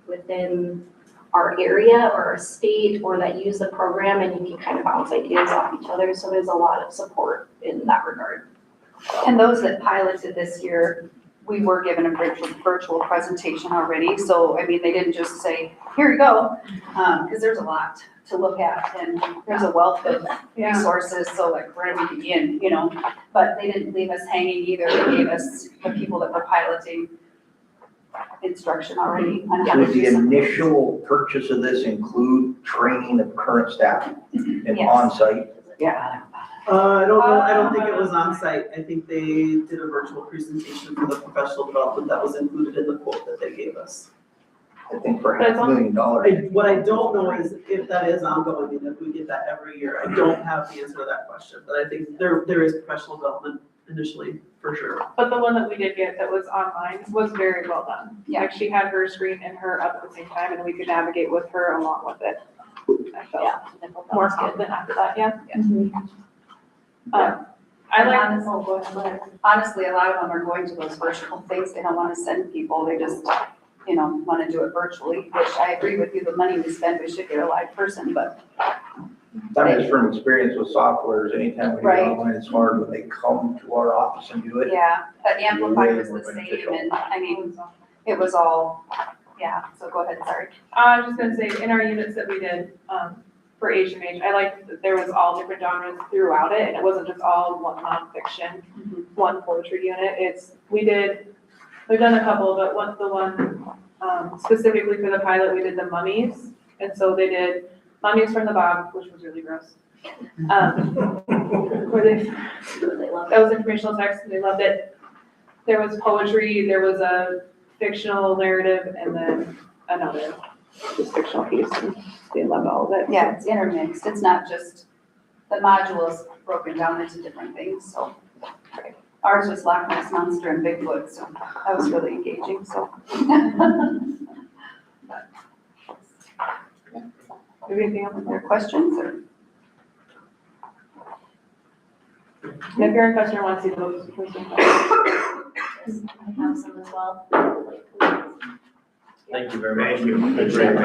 within our area or our state, or that use the program, and you can kind of bounce ideas off each other. So there's a lot of support in that regard. And those that piloted this year we were given a virtual presentation already. So, I mean, they didn't just say, here you go, because there's a lot to look at and there's a wealth of resources. So like, where do we begin, you know? But they didn't leave us hanging either. They gave us the people that were piloting instruction already on how to Does do the some things. initial purchase of this include training of current staff and Yes. on-site? Yeah. I don't know, I don't think it was on site. I think they did a virtual presentation for the professional development that was included in the quote that they gave us. I think for $500,000. What I don't know is if that is ongoing and if we get that every year. I don't have the answer to that question, but I think there is professional development initially, for sure. But the one that we did get that was online was very well done. Yeah. Like she had her screen and her up at the same time and we could navigate with her along with it. I felt Yeah. I thought that more was good. confident after that, yeah. Yeah. I like, Honestly, honestly, a lot of them are going to those virtual things. They don't want to send people. They just, you know, want to do it virtually, which I agree with you. The money we spend, we should get a live person, but That is from experience with softwares, anytime we do Right. online, it's hard when they come to our office and do it. yeah, but Amplify Way was more the same beneficial. and I mean, it was all, yeah, so go ahead, sorry. I was just gonna say, in our units that we did, for HMH, I liked that there was all different genres throughout it, and it wasn't just all one nonfiction, one poetry unit. We've done a couple, but the one, specifically for the pilot, we did the mummies. And so they did Mummies from the Bog, which was really gross. Where that was informational text, and they loved it. There was poetry, there was a fictional narrative, and then another just fictional piece, and they loved all of it. Yeah, it's intermixed. It's not just, the module is broken down into different things, so. Ours was Loch Ness Monster and Bigfoot, so that was really engaging, so. Anything else, other questions or? And if you're in Custer and want to see the books, please don't I have some as well. Thank you very much. Thank you. Good Great.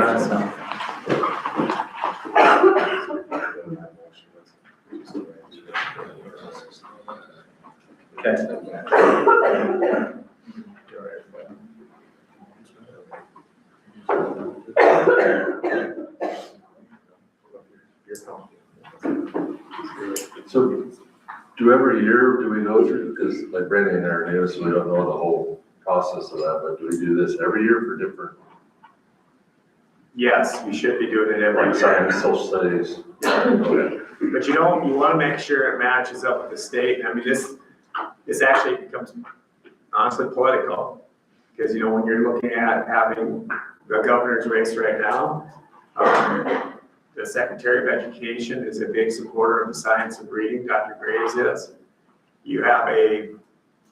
So, do every year, do we go through, because like Brandon and I are new, so we don't know the whole process of that, but do we do this every year for different, Yes, you should be doing it every like year. science, social studies? Okay. But you know, you want to make sure it matches up with the state. I mean, this actually becomes honestly political. Because, you know, when you're looking at having the governor's race right now, the Secretary of Education is a big supporter of the science of reading, Dr. Graves is. You have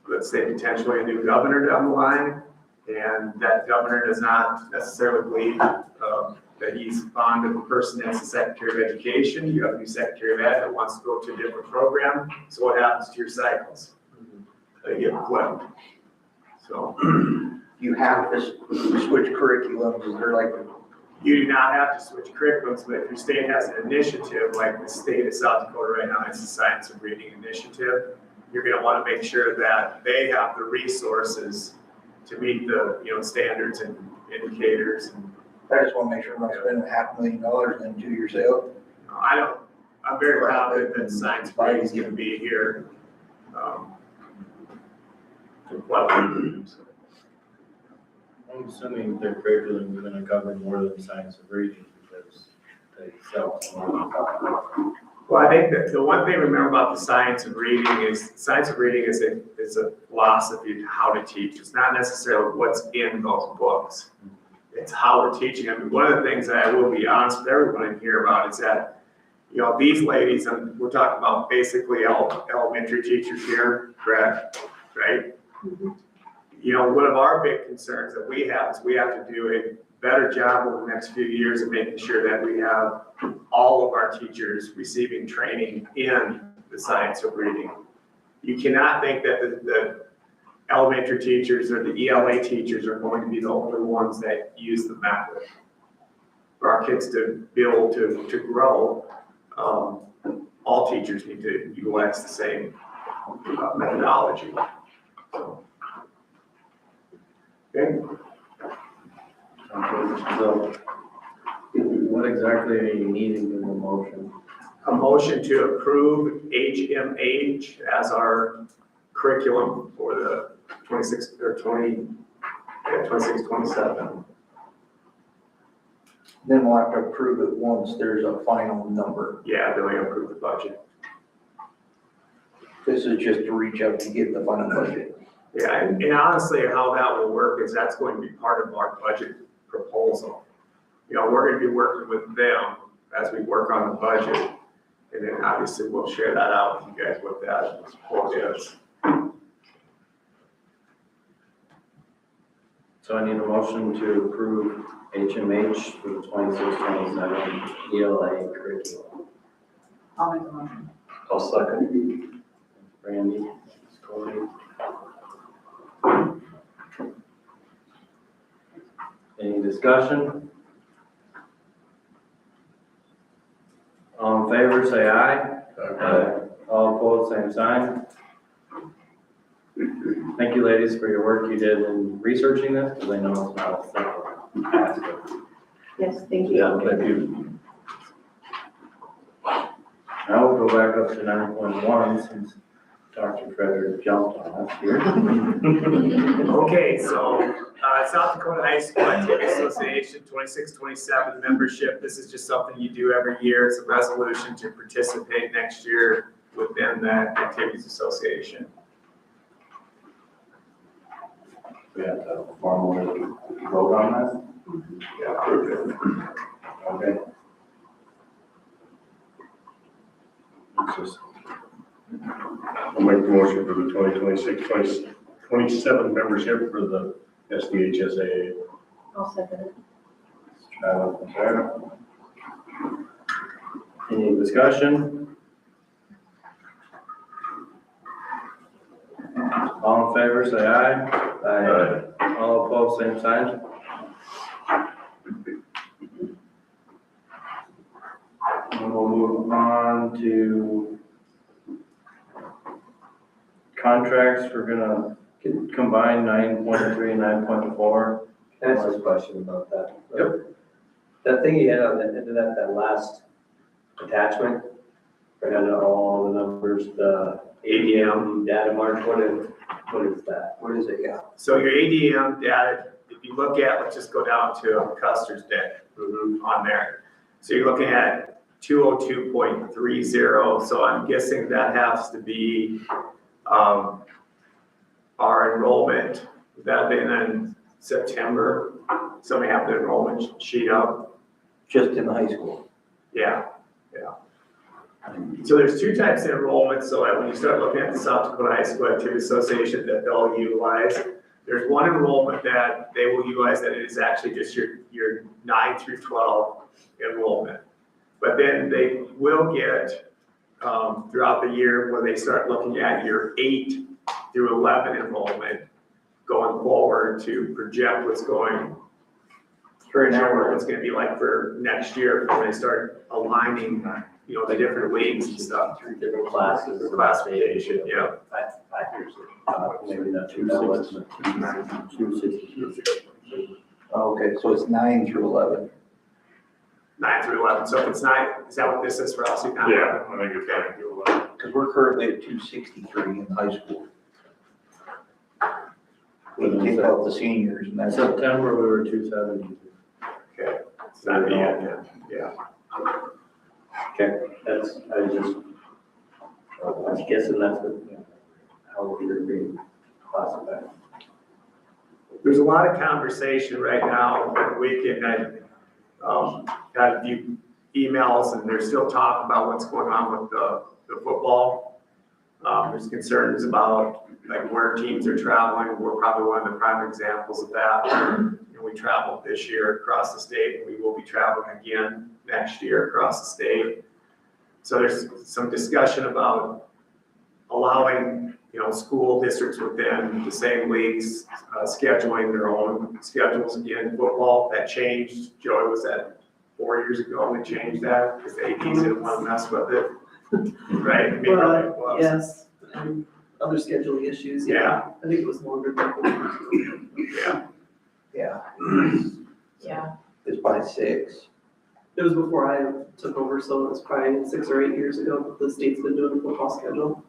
let's say potentially a new governor down the line, and that governor does not necessarily believe that he's fond of the person that's the Secretary of Education. You have a new Secretary of Ed that wants to go to a different program. So what happens to your cycles? They get flipped. So You have to switch curriculums, is there like, you do not have to switch curriculums, but if your state has an initiative, like the state of South Dakota right now has the Science of Reading Initiative, you're gonna wanna make sure that they have the resources to meet the, you know, standards and indicators. I just wanna make sure I'm not spending $500,000 and then 2 years out. I'm very confident that science of reading is gonna be here. Well, I'm assuming their curriculum is gonna cover more than science of reading because they sell more than that. Well, I think that the one thing to remember about the science of reading is a philosophy of how to teach. It's not necessarily what's in those books. It's how we're teaching. I mean, one of the things that I will be honest with everyone in here about is that, you know, these ladies, and we're talking about basically elementary teachers here, correct? Right? You know, one of our big concerns that we have is we have to do a better job over the next few years of making sure that we have all of our teachers receiving training in the science of reading. You cannot think that the elementary teachers or the ELA teachers are going to be the only ones that use the method. For our kids to be able to grow, all teachers need to utilize the same methodology. So, Okay, So, what exactly are you needing in the motion? a motion to approve HMH as our curriculum for the 26, or 26, 27. Then we'll have to approve it once there's a final number. Yeah, then we approve the budget. This is just to reach out to get the final budget. Yeah, and honestly, how that will work is that's going to be part of our budget proposal. You know, we're gonna be working with them as we work on the budget. And then obviously we'll share that out with you guys what that quote is. So I need a motion to approve HMH for the 26-27 ELA curriculum. I'll make a motion. I'll second. Randy, Corey. Any discussion? All in favor, say aye. Aye. All opposed, same sign. Thank you, ladies, for your work you did in researching this, because I know it's not a simple task. Yes, thank you. Yeah, thank you. Now we'll go back up to 9.1 since Dr. Frederick jumped on us here. Okay, so South Dakota High School Activity Association 26-27 membership. This is just something you do every year. It's a resolution to participate next year within that Activities Association. We have to formally vote on Yeah, approve it. that? Okay. I'll make the motion for the 2026-27 membership for the SDHSA. I'll second it. Travis and Sarah. Any discussion? All in favor, say aye. Aye. All opposed, same sign. And we'll move on to contracts. We're gonna combine 9.3 and 9.4. Can I ask a question about that? Yep. That thing you had on the end of that last attachment, right under all the numbers, the ADM data mark, what is that? What is it? Yeah. So your ADM data, if you look at, let's just go down to Custer's debt on there. So you're looking at 202.30, so I'm guessing that has to be our enrollment. Would that have been in September? So we have the enrollment sheet up. Just in the high school. Yeah, yeah. So there's two types of enrollment, so that when you start looking at the South Dakota High School Activity Association that they'll utilize, there's one enrollment that they will utilize that is actually just your 9 through 12 enrollment. But then they will get, throughout the year, when they start looking at your 8 through 11 enrollment going forward to project what's going, what it's gonna be like for next year when they start aligning, you know, the different leagues and stuff. Three different classes. The classification, yeah. 5 years. Maybe not 260. Okay, so it's 9 through 11. 9 through 11, so if it's 9, is that what this is for us? Yeah, I think it's 9 through 11. Because we're currently at 263 in high school. We take out the seniors and In that's. September, we were 270. Okay, it's not the end, yeah. Okay, I was guessing that's what, how we're being classified. There's a lot of conversation right now over the weekend. I got a few emails and there's still talk about what's going on with the football. There's concerns about like where teams are traveling. We're probably one of the prime examples of that. And we traveled this year across the state and we will be traveling again next year across the state. So there's some discussion about allowing, you know, school districts within the same leagues, scheduling their own schedules again. Football, that changed. Joey, was that 4 years ago we changed that because the ADs didn't want to mess with it, right? I mean, really, it was. Yes, and other scheduling issues, Yeah. I think it was longer than 4 years ago. Yeah, Yeah, Yeah. it's by 6. It was before I took over, so it was probably 6 or 8 years ago, the state's been doing the football schedule.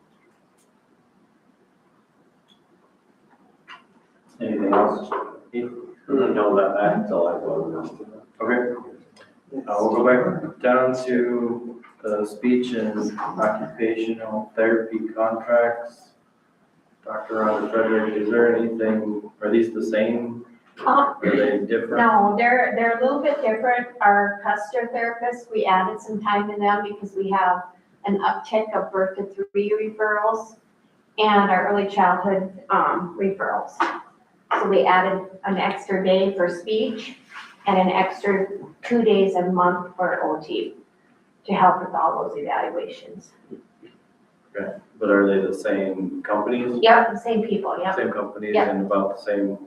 Anything else? No, that's all I was. Okay. We'll go back down to the speech and occupational therapy contracts. Dr. Rhonda Frederick, is there anything, are these the same? Are they different? No, they're a little bit different. Our Custer therapists, we added some time in them because we have an uptick of birth to 3 referrals and our early childhood referrals. So we added an extra day for speech and an extra 2 days a month for OT to help with all those evaluations. Okay, but are they the same companies? Yep, the same people, yep. Same companies Yep. and about the same?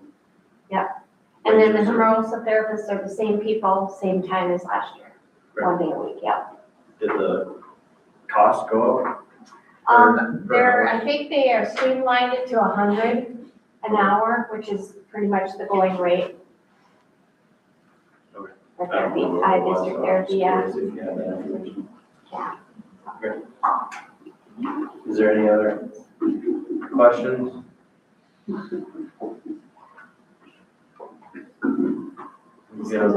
And then the wages? Humorosa therapists are the same people, same time as last year, 1 day a week, yep. Did the cost go up? I think they are streamlined it to 100 an hour, which is pretty much the going rate. Okay. For therapy, district therapy, yeah. Is there any other questions? Yeah.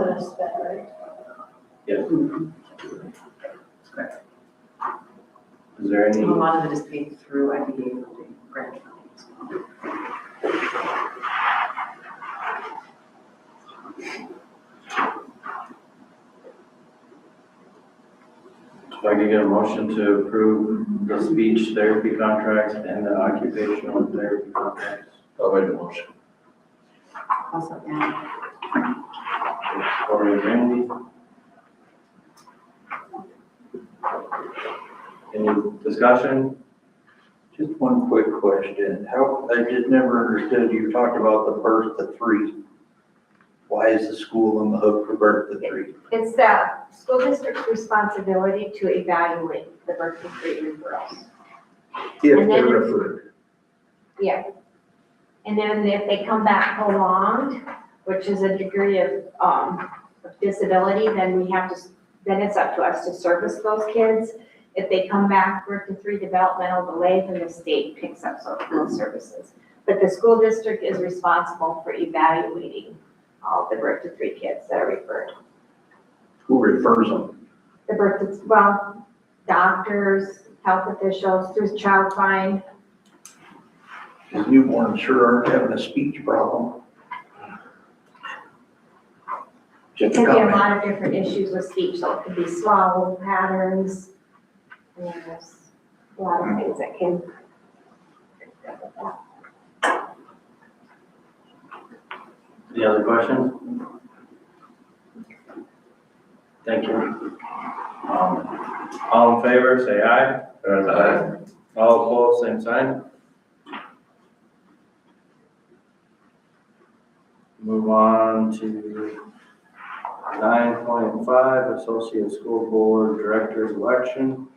Yes. Is there any? A lot of it is paid through IDA grant. If I could get a motion to approve the speech therapy contracts and the occupational therapy contracts. I'll make a motion. Also, yeah. Corey and Randy. Any discussion? Just one quick question. I just never understood, you talked about the birth to 3. Why is the school on the hook for birth to 3? It's the school district's responsibility to evaluate the birth to 3 referrals. If And then they're it's- referred. Yeah. And then if they come back prolonged, which is a degree of disability, then then it's up to us to service those kids. If they come back birth to 3 developmental delay, then the state picks up those services. But the school district is responsible for evaluating all the birth to 3 kids that are referred. Who refers them? The birth to, doctors, health officials, through Child Find. Because newborns sure aren't having a speech problem. It Just a could be a comment. lot of different issues with speech, so it could be swallow patterns. And there's a lot of things that can. Any other questions? Thank you. All in favor, say aye. Aye. All opposed, same sign. Move on to 9.5, Associate School Board Director's Election.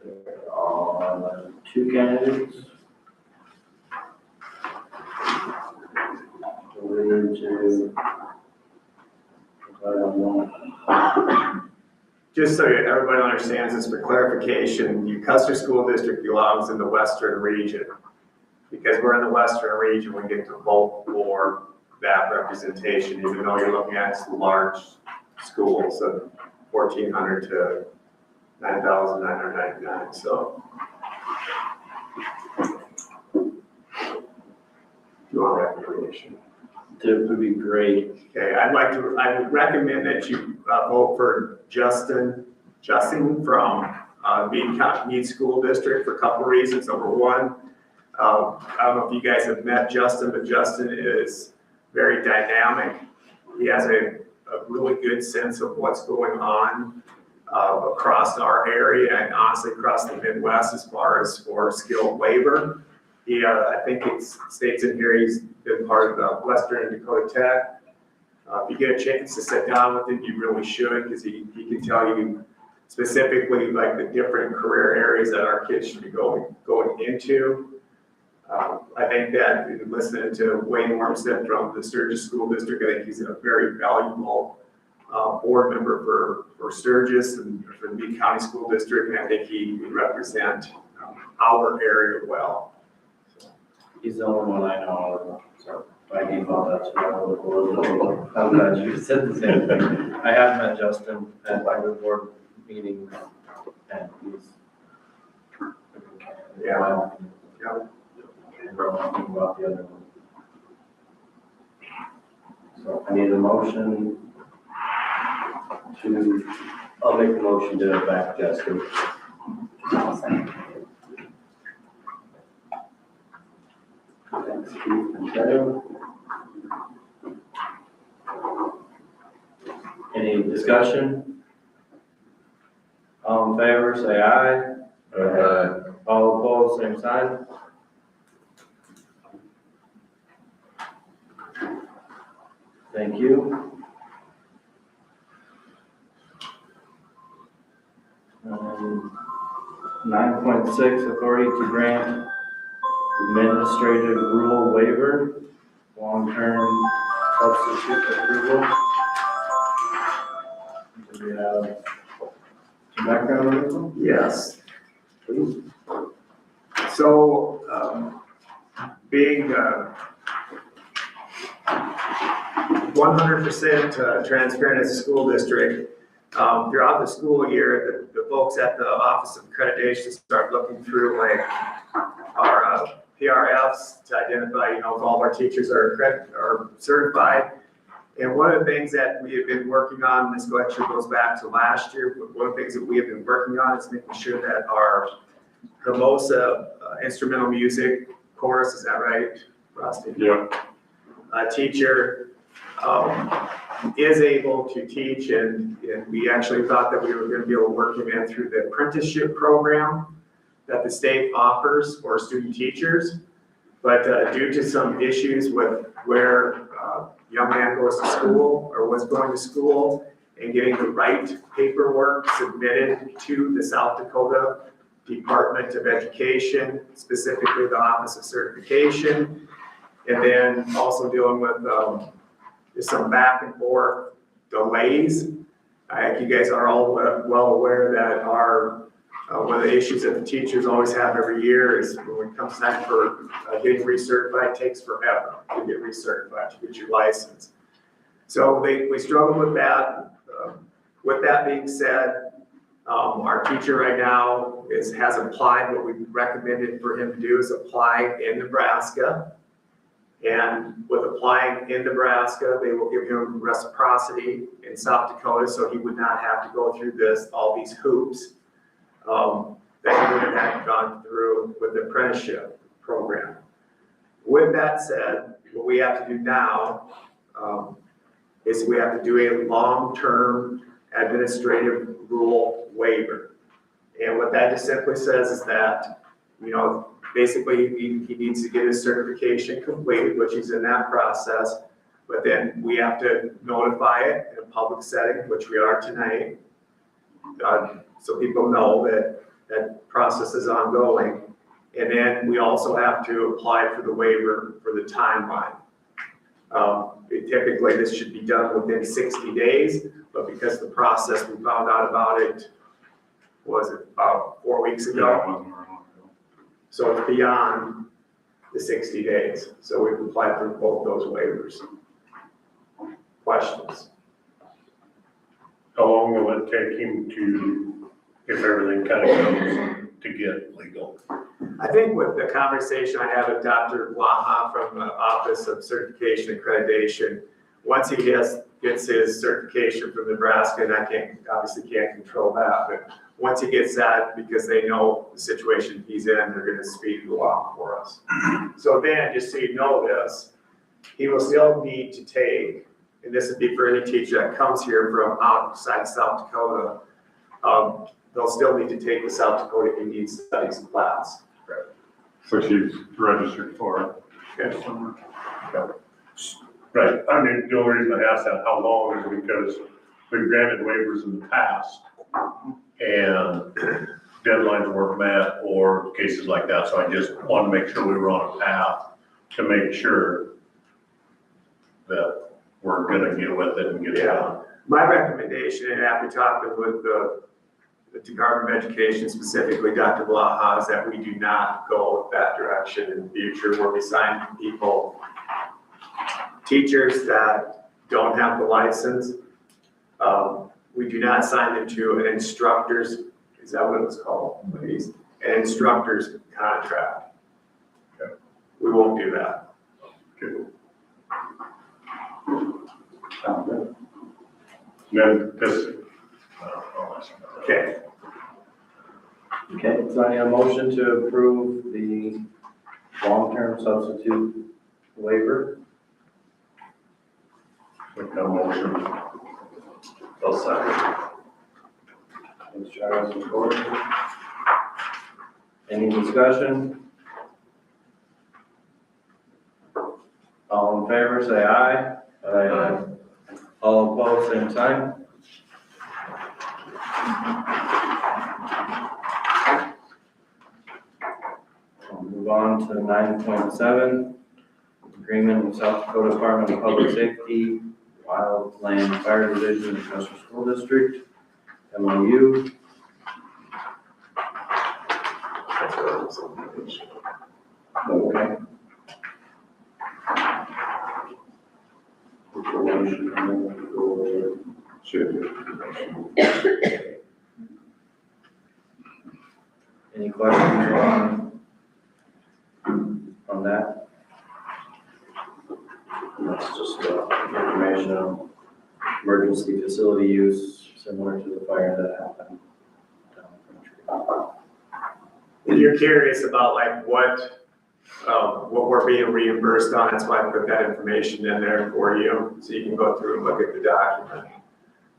There are 2 candidates. We need to decide on one. Just so everybody understands this for clarification, the Custer School District belongs in the western region. Because we're in the western region, we get to vote for that representation, even though you're looking at some large schools of 1,400 to 9,999, so. Your recommendation. That would be great. Okay, I would recommend that you vote for Justin from Meade School District for a couple reasons. Number one, I don't know if you guys have met Justin, but Justin is very dynamic. He has a really good sense of what's going on across our area and honestly across the Midwest as far as for skilled labor. I think it states in here he's been part of the Western Dakota Tech. If you get a chance to sit down with him, you really should, because he can tell you specifically like the different career areas that our kids should be going into. I think that listening to Wayne Wormstead from the Sturgis School District, I think he's a very valuable board member for Sturgis and for the Meade County School District, and I think he would represent our area well. He's the only one I know of, so by default, that's what I would go. I'm glad you said the same thing. I have met Justin at my board meetings, and he's. Yeah. And we're talking about the other one. So I need a motion to, I'll make the motion to back Justin. thanks, Keith and Shadow. Any discussion? All in favor, say aye. All opposed, same sign. Thank you. 9.6, authority to grant administrative rule waiver, long-term substitute approval. Do we have some background on this one? Yes. Please. So, being 100% transparent as a school district, throughout the school year, the folks at the Office of Accreditation start looking through like our PRFs to identify, if all of our teachers are certified. And one of the things that we have been working on, this actually goes back to last year, but one of the things that we have been working on is making sure that our Hermosa instrumental music chorus, is that right, Rusty? Yeah. Teacher is able to teach, and we actually thought that we were going to be able to work him in through the apprenticeship program that the state offers for student teachers. But due to some issues with where young man goes to school or was going to school and getting the right paperwork submitted to the South Dakota Department of Education, specifically the Office of Certification, and then also dealing with just some back and forth delays. I think you guys are all well aware that one of the issues that the teachers always have every year is when it comes time for getting recertified, it takes forever to get recertified, to get your license. So we struggle with that. With that being said, our teacher right now has applied. What we recommended for him to do is apply in Nebraska. And with applying in Nebraska, they will give him reciprocity in South Dakota, so he would not have to go through all these hoops that he would have gone through with the apprenticeship program. With that said, what we have to do now is we have to do a long-term administrative rule waiver. And what that just simply says is that, basically he needs to get his certification completed, which he's in that process, but then we have to notify it in a public setting, which we are tonight, so people know that that process is ongoing. And then we also have to apply for the waiver for the timeline. Typically, this should be done within 60 days, but because the process, we found out about it, was it about 4 weeks ago? So it's beyond the 60 days. So we've applied for both those waivers. Questions? How long will it take him to, if everything kind of goes, to get legal? I think with the conversation I had with Dr. Blaha from the Office of Certification and Accreditation, once he gets his certification from Nebraska, and I obviously can't control that, but once he gets that, because they know the situation he's in, they're going to speed it along for us. So then, just so you know this, he will still need to take, and this would be for any teacher that comes here from outside South Dakota, they'll still need to take the South Dakota Indian Studies class. Which he's registered for. Okay. Right, I mean, the only reason I asked that, how long, is because we've granted waivers in the past. And deadlines weren't met or cases like that. So I just wanted to make sure we were on a path to make sure that we're gonna get with it and get it done. My recommendation, and after talking with the Department of Education, specifically Dr. Blaha, is that we do not go that direction in the future where we sign people, teachers that don't have the license. We do not sign them to an instructor's, is that what it was called? An instructor's contract. Okay. We won't do that. Good. Sounds good. Then this, Okay. Okay, so I need a motion to approve the long-term substitute waiver. Make no motion. I'll second. Thanks, Charles and Gordon. Any discussion? All in favor, say aye. Aye. All opposed, same sign. We'll move on to 9.7, agreement with South Dakota Department of Public Safety, Wildland Fire Division, and Custer School District, MOU. Okay. Any questions on that? That's just information on emergency facility use, similar to the fire that happened down the country. If you're curious about like what we're being reimbursed on, that's why I put that information in there for you, so you can go through and look at the document.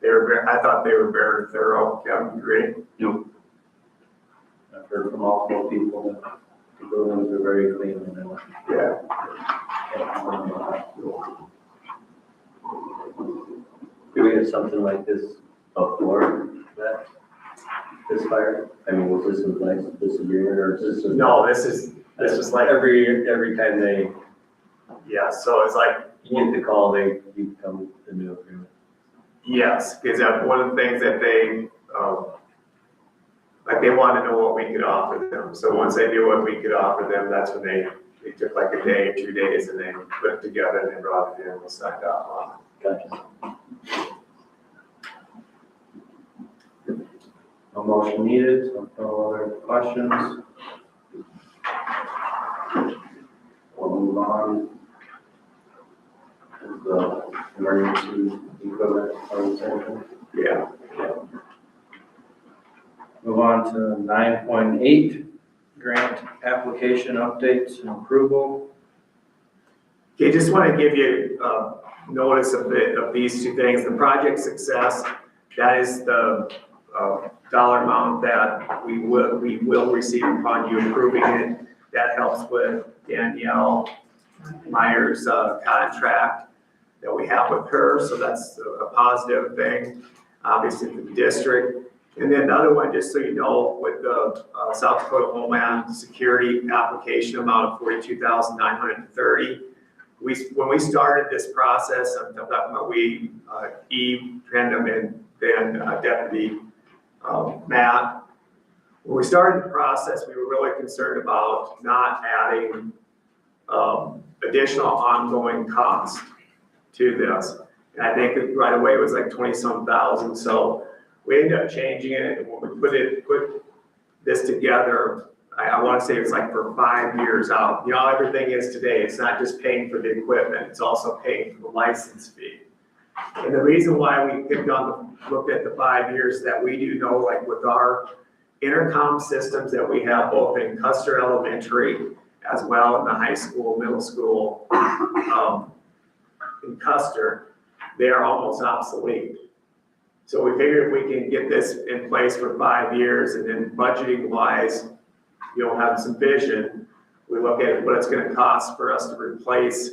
I thought they were very thorough. Kevin, agree? I've heard from multiple people that the buildings are very clean and they're like, Yeah. Do we have something like this before that, this fire? I mean, was this in place, this agreement, or is this? No, this is like, Every time they, yeah, so it's like, you get the call, you come with the new agreement. yes, because one of the things that they, like they wanted to know what we could offer them. So once they knew what we could offer them, that's when they took like a day, 2 days, and they put it together and they brought it in and we signed off on it. Gotcha. no motion needed, so no other questions. We'll move on to the emergency equipment organization. Yeah. Move on to 9.8, grant application updates and approval. Okay, just want to give you notice of these two things. The project success, that is the dollar amount that we will receive upon you approving it. That helps with Danielle Meyer's contract that we have with her, so that's a positive thing, obviously for the district. And then the other one, just so you know, with the South Dakota Homeland Security application amount of $42,930. When we started this process, I'm talking about we, Eve, Trendam, and then Deputy Matt. When we started the process, we were really concerned about not adding additional ongoing cost to this. And I think right away it was like 20-some thousand. So we ended up changing it, and when we put this together, I want to say it's like for 5 years out. You know, everything is today. It's not just paying for the equipment, it's also paying for the license fee. And the reason why we looked at the 5 years that we do know, like with our intercom systems that we have both in Custer Elementary as well in the high school, middle school, in Custer, they are almost obsolete. So we figured if we can get this in place for 5 years and then budgeting wise, you'll have some vision. We look at what it's going to cost for us to replace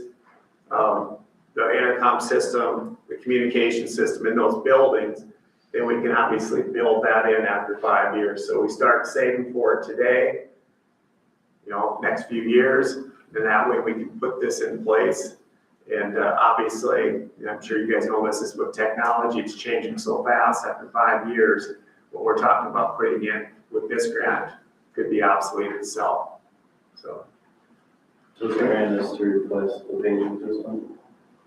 the intercom system, the communication system in those buildings. then we can obviously build that in after 5 years. So we start saving for it today, next few years, and that way we can put this in place. And obviously, I'm sure you guys know this is with technology, it's changing so fast after 5 years. What we're talking about putting in with this grant could be obsolete itself, so. So this grant is to replace the paging system?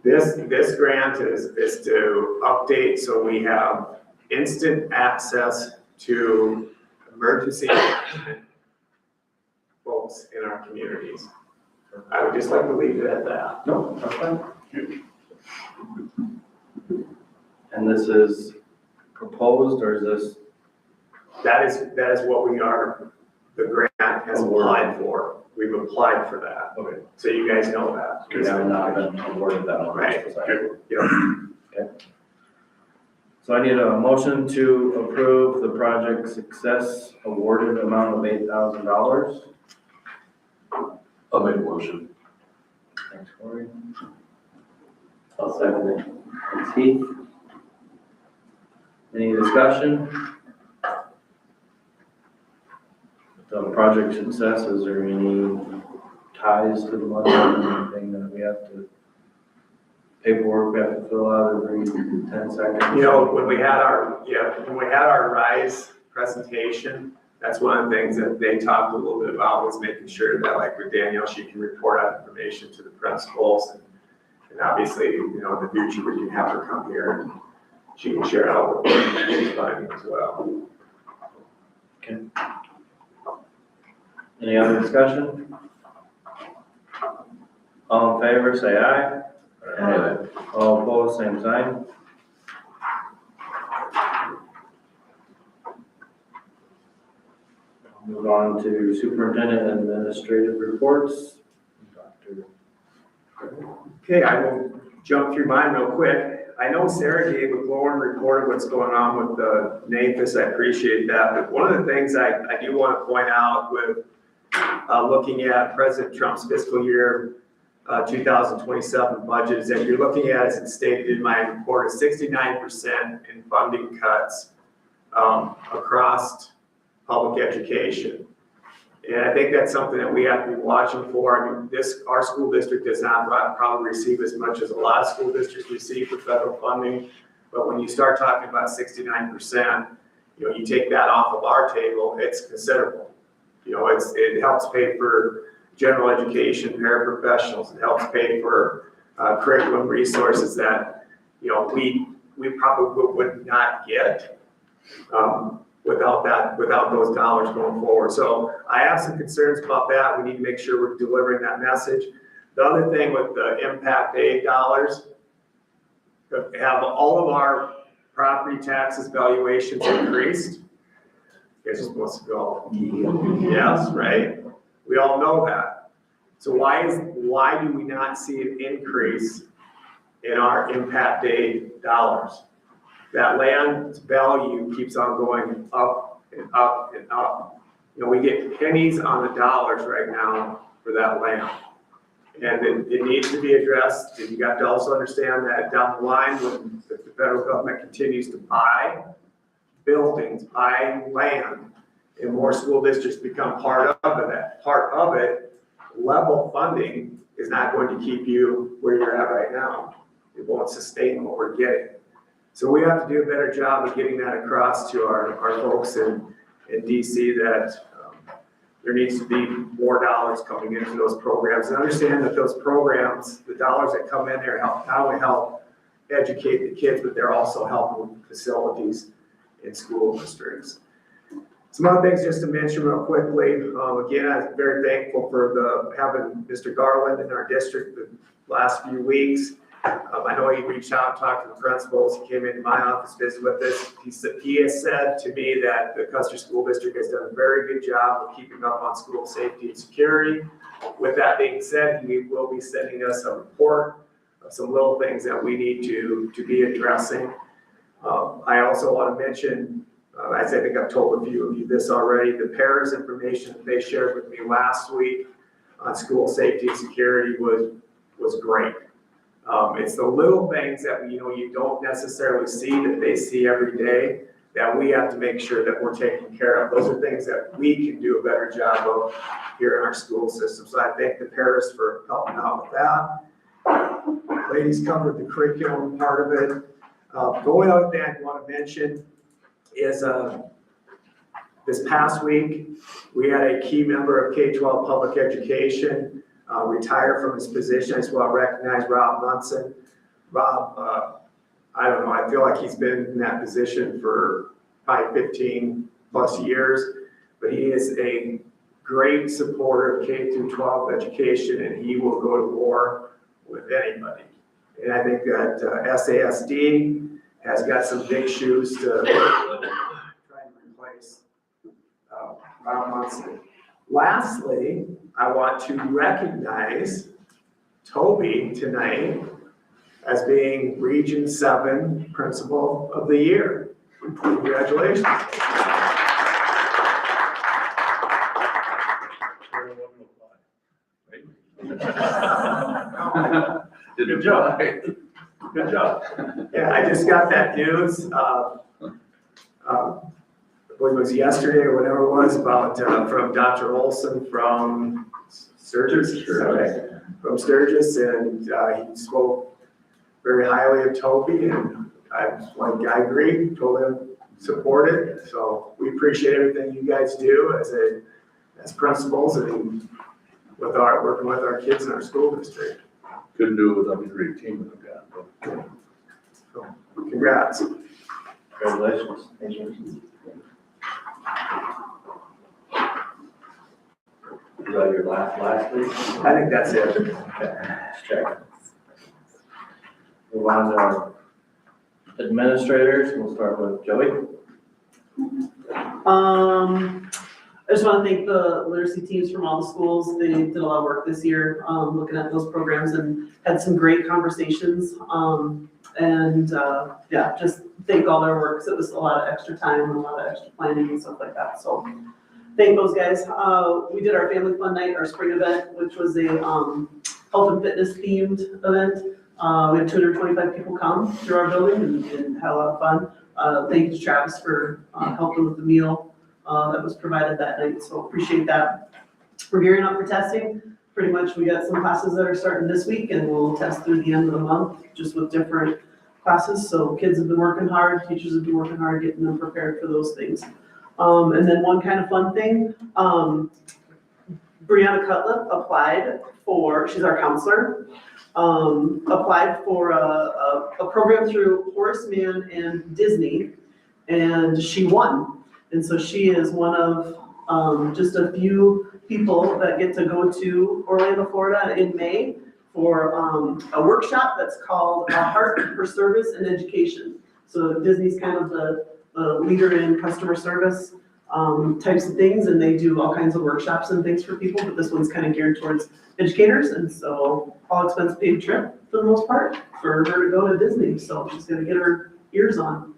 This grant is to update so we have instant access to emergency management folks in our communities. I would just like to leave it at that. No, that's fine. And this is proposed, or is this? That is what the grant has applied for. We've applied for that. Okay. So you guys know that. We have not been awarded that one. Right. Yeah. Okay. So I need a motion to approve the project success awarded amount of $8,000. I'll make a motion. Thanks, Corey. I'll second it. Thanks, Heath. Any discussion? The project success, is there any ties to the money or anything that we have to, paperwork we have to fill out every 10 seconds? When we had our RISE presentation, that's one of the things that they talked a little bit about, was making sure that, like with Danielle, she can report out information to the principals, and obviously, in the future, we can have her come here and she can share out with the funding as well. Okay. Any other discussion? All in favor, say aye. Aye. All opposed, same sign. Move on to superintendent administrative reports. Dr. Okay, I will jump through mine real quick. I know Sarah gave a glowing report of what's going on with the NAFIS. I appreciate that. But one of the things I do want to point out with looking at President Trump's fiscal year 2027 budget is that you're looking at, as it's stated in my report, a 69% in funding cuts across public education. And I think that's something that we have to be watching for. I mean, our school district does not probably receive as much as a lot of school districts receive for federal funding. But when you start talking about 69%, you take that off of our table, it's considerable. It helps pay for general education, paraprofessionals. It helps pay for curriculum resources that, we probably would not get without those dollars going forward. So I have some concerns about that. We need to make sure we're delivering that message. The other thing with the impact aid dollars, have all of our property taxes valuations increased? You guys are supposed to go, yes, right? We all know that. So why do we not see an increase in our impact aid dollars? That land value keeps on going up and up and up. We get pennies on the dollars right now for that land. And it needs to be addressed. And you have to also understand that down the line, when the federal government continues to buy buildings, buy land, and more school districts become part of it, level funding is not going to keep you where you're at right now. It won't sustain what we're getting. So we have to do a better job of getting that across to our folks in DC that there needs to be more dollars coming into those programs, and understand that those programs, the dollars that come in there not only help educate the kids, but they're also helping facilities in school districts. Some other things just to mention real quickly. Again, I'm very thankful for having Mr. Garland in our district the last few weeks. I know he reached out and talked to the principals. He came into my office, visit with us. He has said to me that the Custer School District has done a very good job of keeping up on school safety and security. With that being said, he will be sending us a report of some little things that we need to be addressing. I also want to mention, as I think I've told a few of you this already, the PARAS information that they shared with me last week on school safety and security was great. It's the little things that, you don't necessarily see that they see every day that we have to make sure that we're taking care of. Those are things that we can do a better job of here in our school system. So I thank the paras for helping out with that. Ladies covered the curriculum part of it. The only other thing I want to mention is this past week, we had a key member of K-12 public education retire from his position. I just want to recognize Rob Munson. Rob, I don't know, I feel like he's been in that position for probably 15 plus years, but he is a great supporter of K through 12 education, and he will go to war with anybody. And I think that SASD has got some big shoes to try and replace Rob Munson. Lastly, I want to recognize Toby tonight as being Region 7 Principal of the Year. Congratulations. Good job. Good job. Yeah, I just got that news, what was yesterday or whatever it was, about, from Dr. Olson from Sturgis. Okay. From Sturgis, and he spoke very highly of Toby, and I agree, totally support it. So we appreciate everything you guys do as principals and working with our kids in our school district. Couldn't do it without the great team that we've got. So, congrats. Congratulations. Is that your last week? I think that's it. Let's check. Move on to our administrators. We'll start with Joey. I just want to thank the literacy teams from all the schools. They did a lot of work this year, looking at those programs and had some great conversations. Yeah, just thank all their work. 'Cause it was a lot of extra time and a lot of extra planning and stuff like that. So thank those guys. We did our family fun night, our spring event, which was a health and fitness themed event. We had 225 people come through our building and had a lot of fun. Thank you to Travis for helping with the meal that was provided that night, so appreciate that. We're gearing up for testing. Pretty much we got some classes that are starting this week, and we'll test through the end of the month, just with different classes. So kids have been working hard, teachers have been working hard, getting them prepared for those things. And then one kind of fun thing, Brianna Cutlip applied for, she's our counselor, applied for a program through Horace Mann and Disney, and she won. And so she is one of just a few people that get to go to Orlando, Florida in May for a workshop that's called A Heart for Service and Education. So Disney's kind of the leader in customer service types of things, and they do all kinds of workshops and things for people, but this one's kind of geared towards educators, and so all expense paid trip for the most part for her to go to Disney, so she's gonna get her ears on.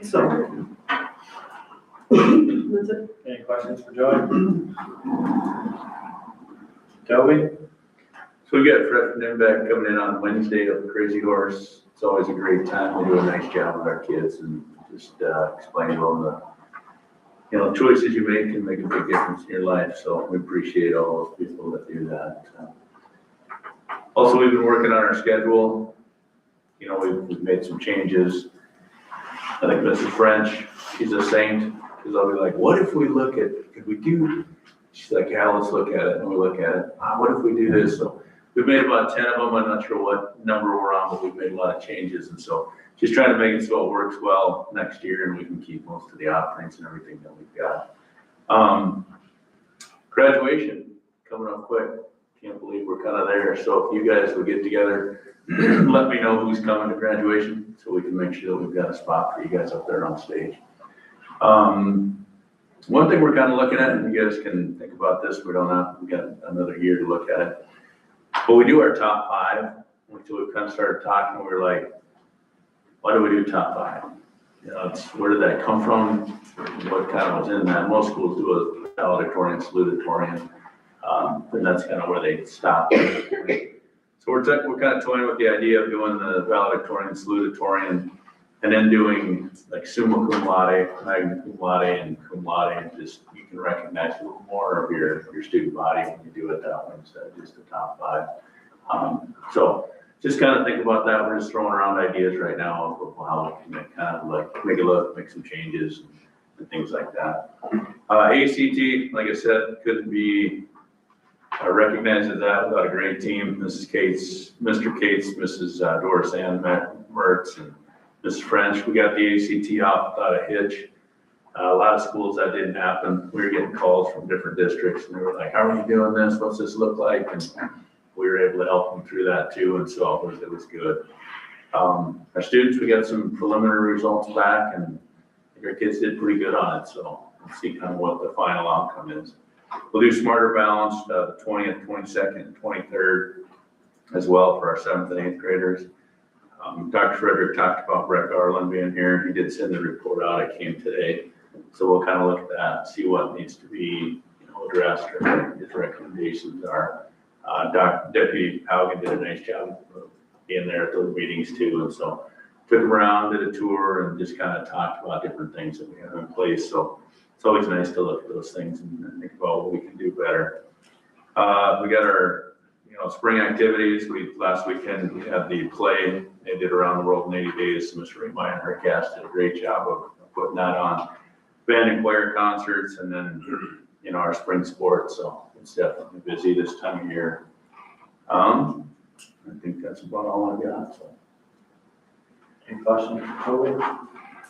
So. That's it. Any questions for Joey? Toby? So we got freshman impact coming in on Wednesday of the Crazy Horse. It's always a great time. They do a nice job with our kids and just explain to them the choices you make can make a big difference in your life. So we appreciate all those people that do that. Also, we've been working on our schedule. We've made some changes. I think Mrs. French, she's a saint, because I'll be like, what if we look at, could we do, she's like, yeah, let's look at it, and we look at it. What if we do this? So we've made about 10 of them. I'm not sure what number we're on, but we've made a lot of changes, and so just trying to make it so it works well next year, and we can keep most of the offerings and everything that we've got. Graduation, coming up quick. Can't believe we're kind of there. So if you guys will get together, let me know who's coming to graduation so we can make sure that we've got a spot for you guys up there on stage. One thing we're kind of looking at, and you guys can think about this, we've got another year to look at it, but we do our top 5. So we kind of started talking, we were like, why do we do top 5? Where did that come from? What kind of was in that? Most schools do a valedictorian, salutatorian, and that's kind of where they stop. So we're kind of toying with the idea of doing the valedictorian, salutatorian, and then doing like summa cum laude, magna cum laude, and cum laude, and just, you can recognize a little more of your student body when you do it that way instead of just the top 5. So just kind of think about that. We're just throwing around ideas right now of how we can kind of like make a look, make some changes and things like that. ACT, like I said, couldn't be recognized as that without a great team. Mrs. Cates, Mr. Cates, Mrs. Doris Ann Mertz, and Mrs. French. We got the ACT off without a hitch. A lot of schools that didn't happen. We were getting calls from different districts and they were like, how are you doing this? What's this look like? And we were able to help them through that too. And so it was good. Our students, we got some preliminary results back and our kids did pretty good on it. So we'll see kind of what the final outcome is. We'll do Smarter Balanced, the 20th, 22nd, and 23rd as well for our 7th and 8th graders. Dr. Frederick talked about Brett Garland being here. He did send the report out. It came today. So we'll kind of look at that, see what needs to be addressed or what his recommendations are. Deputy Haugen did a nice job of being there at those meetings too. And so took him around, did a tour, and just kind of talked about different things that we have in place. So it's always nice to look at those things and think about what we can do better. We got our spring activities. Last weekend we had the play they did around the world in 80 days. So Ms. Rima and her cast did a great job of putting that on. Band and choir concerts, and then our spring sports. So it's definitely busy this time of year. I think that's about all I got. So. Any questions?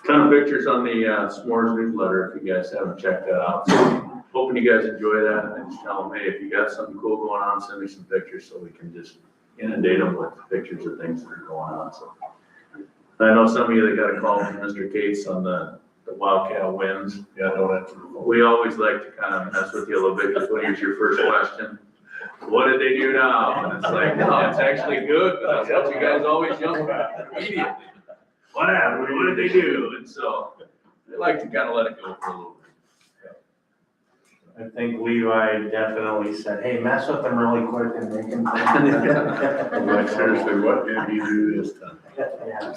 Ton of pictures on the S'mores newsletter if you guys haven't checked that out. So hoping you guys enjoy that and just tell them, hey, if you got something cool going on, send me some pictures so we can just inundate them with pictures of things that are going on. So I know some of you that got a call from Mr. Cates on the Wildcat wins. Yeah, no, We always like to kind of mess with you a little bit because here's your first question. What did they do now? And it's like, no, it's actually good, but that's what you guys always jump at immediately. What happened? What did they do? And so they like to kind of let it go for a little bit. I think Levi definitely said, hey, mess with them really quick and make them think. like, seriously, what did he do this time? Yeah. Yeah,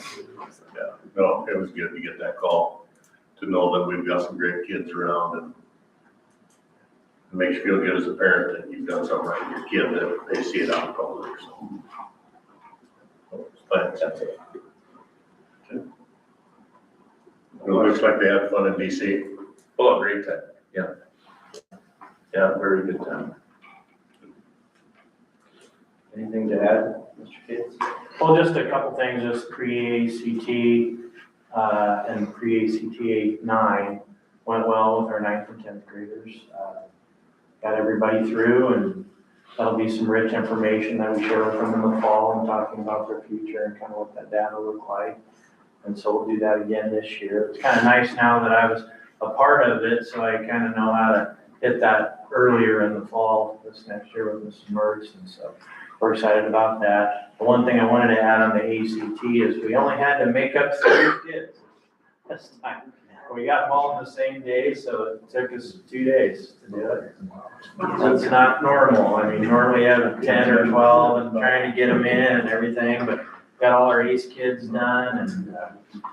no, it was good to get that call, to know that we've got some great kids around, and it makes you feel good as a parent that you've done something right with your kid, that they see it out in public, so. Thanks. Okay. It looks like they had fun in DC. Oh, great time. Yeah. Yeah, very good time. Anything to add, Mr. Cates? Well, just a couple things, just pre-ACT and pre-ACT 9 went well with our 9th and 10th graders. Got everybody through, and that'll be some rich information that we share with them in the fall and talking about their future and kind of what that data look like. And so we'll do that again this year. It's kind of nice now that I was a part of it, so I kind of know how to hit that earlier in the fall this next year with Mrs. Mertz, and so we're excited about that. The one thing I wanted to add on the ACT is we only had to make up 3 kids this time. We got them all on the same day, so it took us 2 days to do it. That's not normal. I mean, normally you have 10 or 12 and trying to get them in and everything, but got all our ACE kids done, and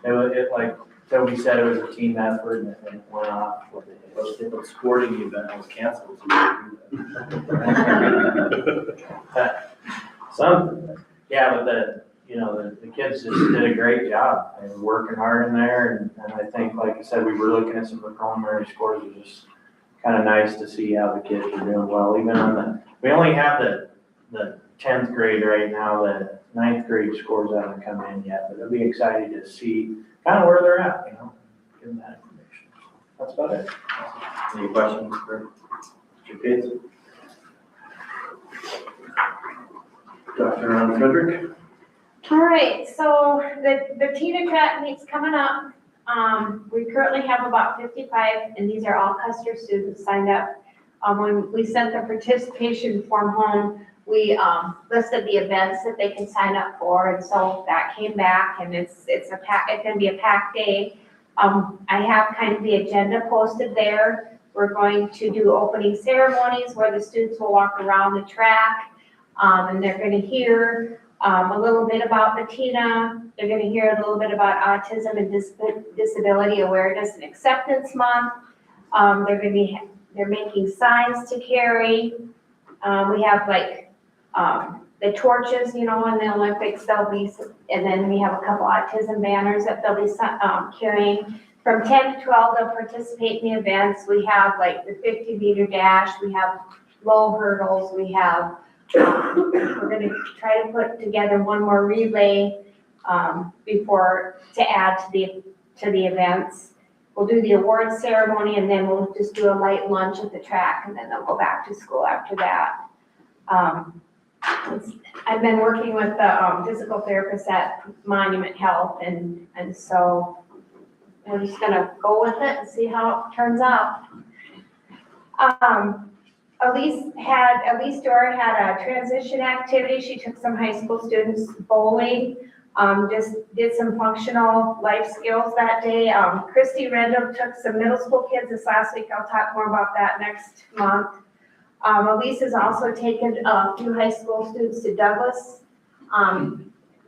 it like Toby said, it was a team effort, and it went off with it. If a sporting event was canceled. But the kids just did a great job. They were working hard in there, and I think, like I said, we were looking at some of the preliminary scores. It was just kind of nice to see how the kids are doing well. Even on we only have the 10th grade right now. The 9th grade scores haven't come in yet, but it'll be exciting to see kind of where they're at, give them that information. That's about it. Any questions for Mr. Cates? Dr. Frederick? All right, so the Tina Track meet's coming up. We currently have about 55, and these are all Custer students signed up. When we sent the participation form home, we listed the events that they can sign up for, and so that came back, and it's gonna be a packed day. I have kind of the agenda posted there. We're going to do opening ceremonies where the students will walk around the track. And they're gonna hear, a little bit about Bettina. They're gonna hear a little bit about Autism and Disability Awareness and Acceptance Month. They're making signs to carry. We have like, the torches, you know, in the Olympics, they'll be, and then we have a couple autism banners that they'll be carrying. From 10 to 12, they'll participate in the events. We have like the 50-meter dash, we have low hurdles, we have, we're gonna try to put together one more relay before, to add to the events. We'll do the awards ceremony, and then we'll just do a light lunch at the track, and then they'll go back to school after that. I've been working with the physical therapist at Monument Health, and so we're just gonna go with it and see how it turns out. Elise Dora had a transition activity. She took some high school students bowling, just did some functional life skills that day. Christy Rendell took some middle school kids this last week. I'll talk more about that next month. Elise has also taken a few high school students to Douglas,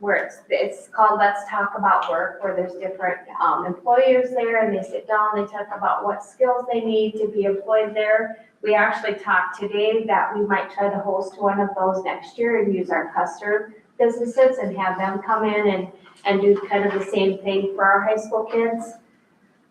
where it's called Let's Talk About Work, where there's different employers there, and they sit down, they talk about what skills they need to be employed there. We actually talked today that we might try to host one of those next year and use our Custer businesses and have them come in and do kind of the same thing for our high school kids.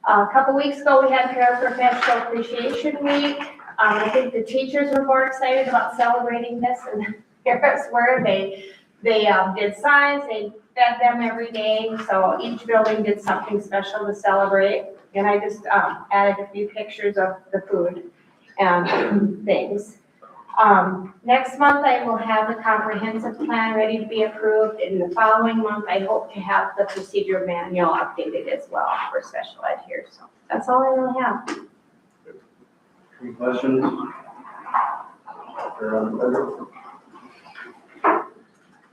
A couple weeks ago, we had Paraprofessional Appreciation Week. I think the teachers were more excited about celebrating this, and here's where they did signs, they fed them every day, so each building did something special to celebrate. And I just added a few pictures of the food and things. Next month, I will have the comprehensive plan ready to be approved. In the following month, I hope to have the procedure manual updated as well for special ed here. So that's all I really have. Any questions?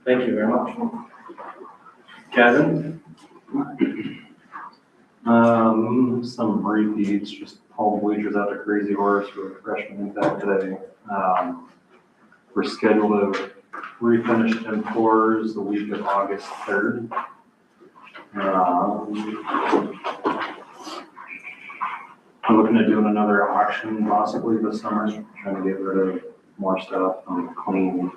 Thank you very much. Kevin? Some repeats, just Paul Bleachers out at Crazy Horse for freshman impact today. We're scheduled to refinish 10-4s the week of August 3rd. I'm looking at doing another auction possibly this summer, trying to get rid of more stuff and clean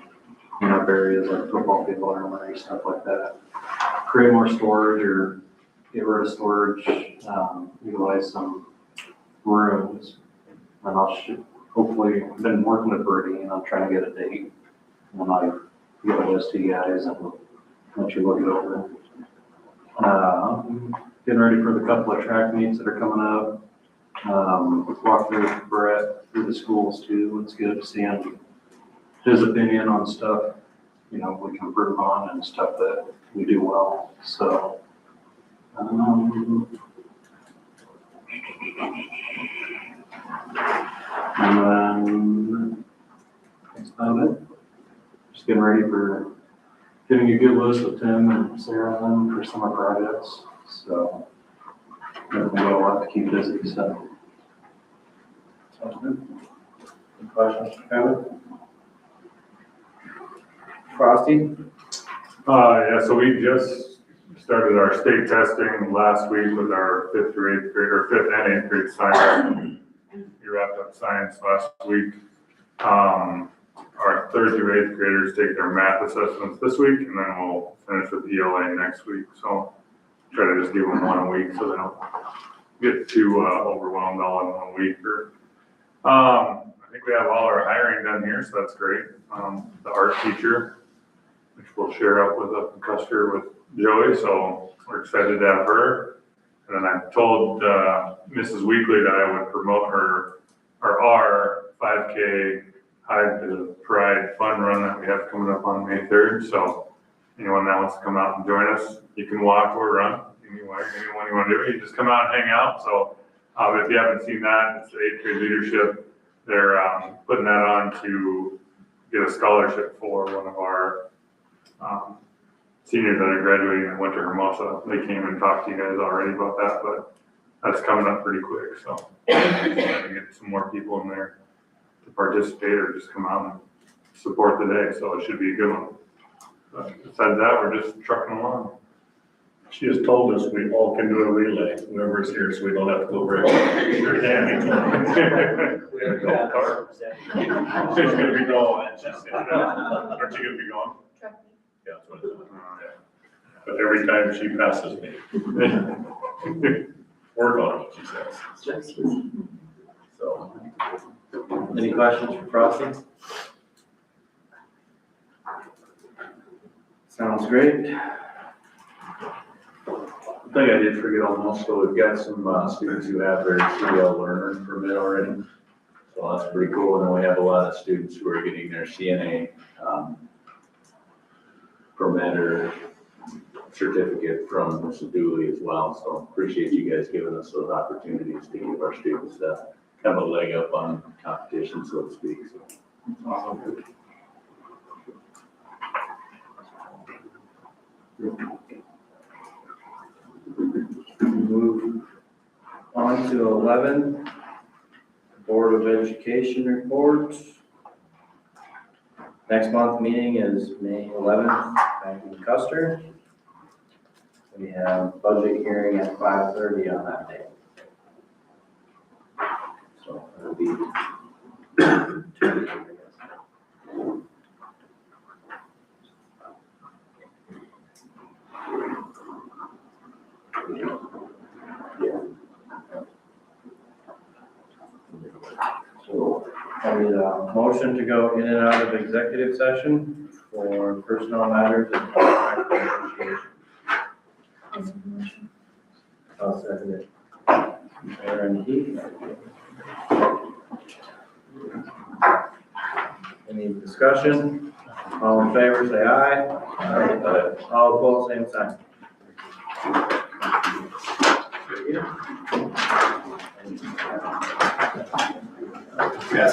up areas like football field armory, stuff like that. Create more storage or get rid of storage, utilize some rooms. And hopefully, I've been working with Birdie and I'm trying to get a date. And I'll get a list to you guys and let you look it over. Getting ready for the couple of track meets that are coming up. Walk through with Brett through the schools too. It's good to see his opinion on stuff, you know, we can improve on and stuff that we do well. So, and then that's about it. Just getting ready for getting a good list with Tim and Sarah and for summer projects. So, we got a lot to keep busy. So, Sounds good. Any questions, Kevin? Frosty? Yeah, so we just started our state testing last week with our fifth and eighth grade science. We wrapped up science last week. Our third through eighth graders take their math assessments this week, and then we'll finish with ELA next week. So try to just give them one a week so they don't get too overwhelmed all in 1 week. I think we have all our hiring done here, so that's great. The art teacher, which we'll share up in Custer with Joey, so we're excited to have her. And then I told Mrs. Weekly that I would promote our 5K Hide to Pride fun run that we have coming up on May 3rd. So anyone that wants to come out and join us, you can walk or run. Anyone you want to do it, you just come out and hang out. So if you haven't seen that, it's the 8th grade leadership. They're putting that on to get a scholarship for one of our seniors that are graduating and went to Hermosa. They came and talked to you guys already about that, but that's coming up pretty quick. So trying to get some more people in there to participate or just come out and support the day, so it should be a good one. But besides that, we're just trucking along. She has told us we all can do a relay, whoever's here, so we don't have to go break. Sure can. We have to have our representative. She's gonna be going, she said. Aren't you gonna be going? Yeah, that's what it is. But every time she passes me, work on it, she says. So, any questions for Frosty? Sounds great. I think I did forget almost, so we've got some students who have their CDL learner permit already. So that's pretty cool. And then we have a lot of students who are getting their CNA permit or certificate from Mr. Dooley as well. So appreciate you guys giving us those opportunities to give our students kind of a leg up on competition, so to speak. So. Awesome. Move on to 11, Board of Education report. Next month meeting is May 11th, back in Custer. We have budget hearing at 5:30 on that day. So it'll be 2 weeks, I guess. So I need a motion to go in and out of executive session for personnel matters and contract negotiations. I'll second it. Aaron Heath. Any discussion? All in favor, say aye. Aye. All opposed, same sign. Yes.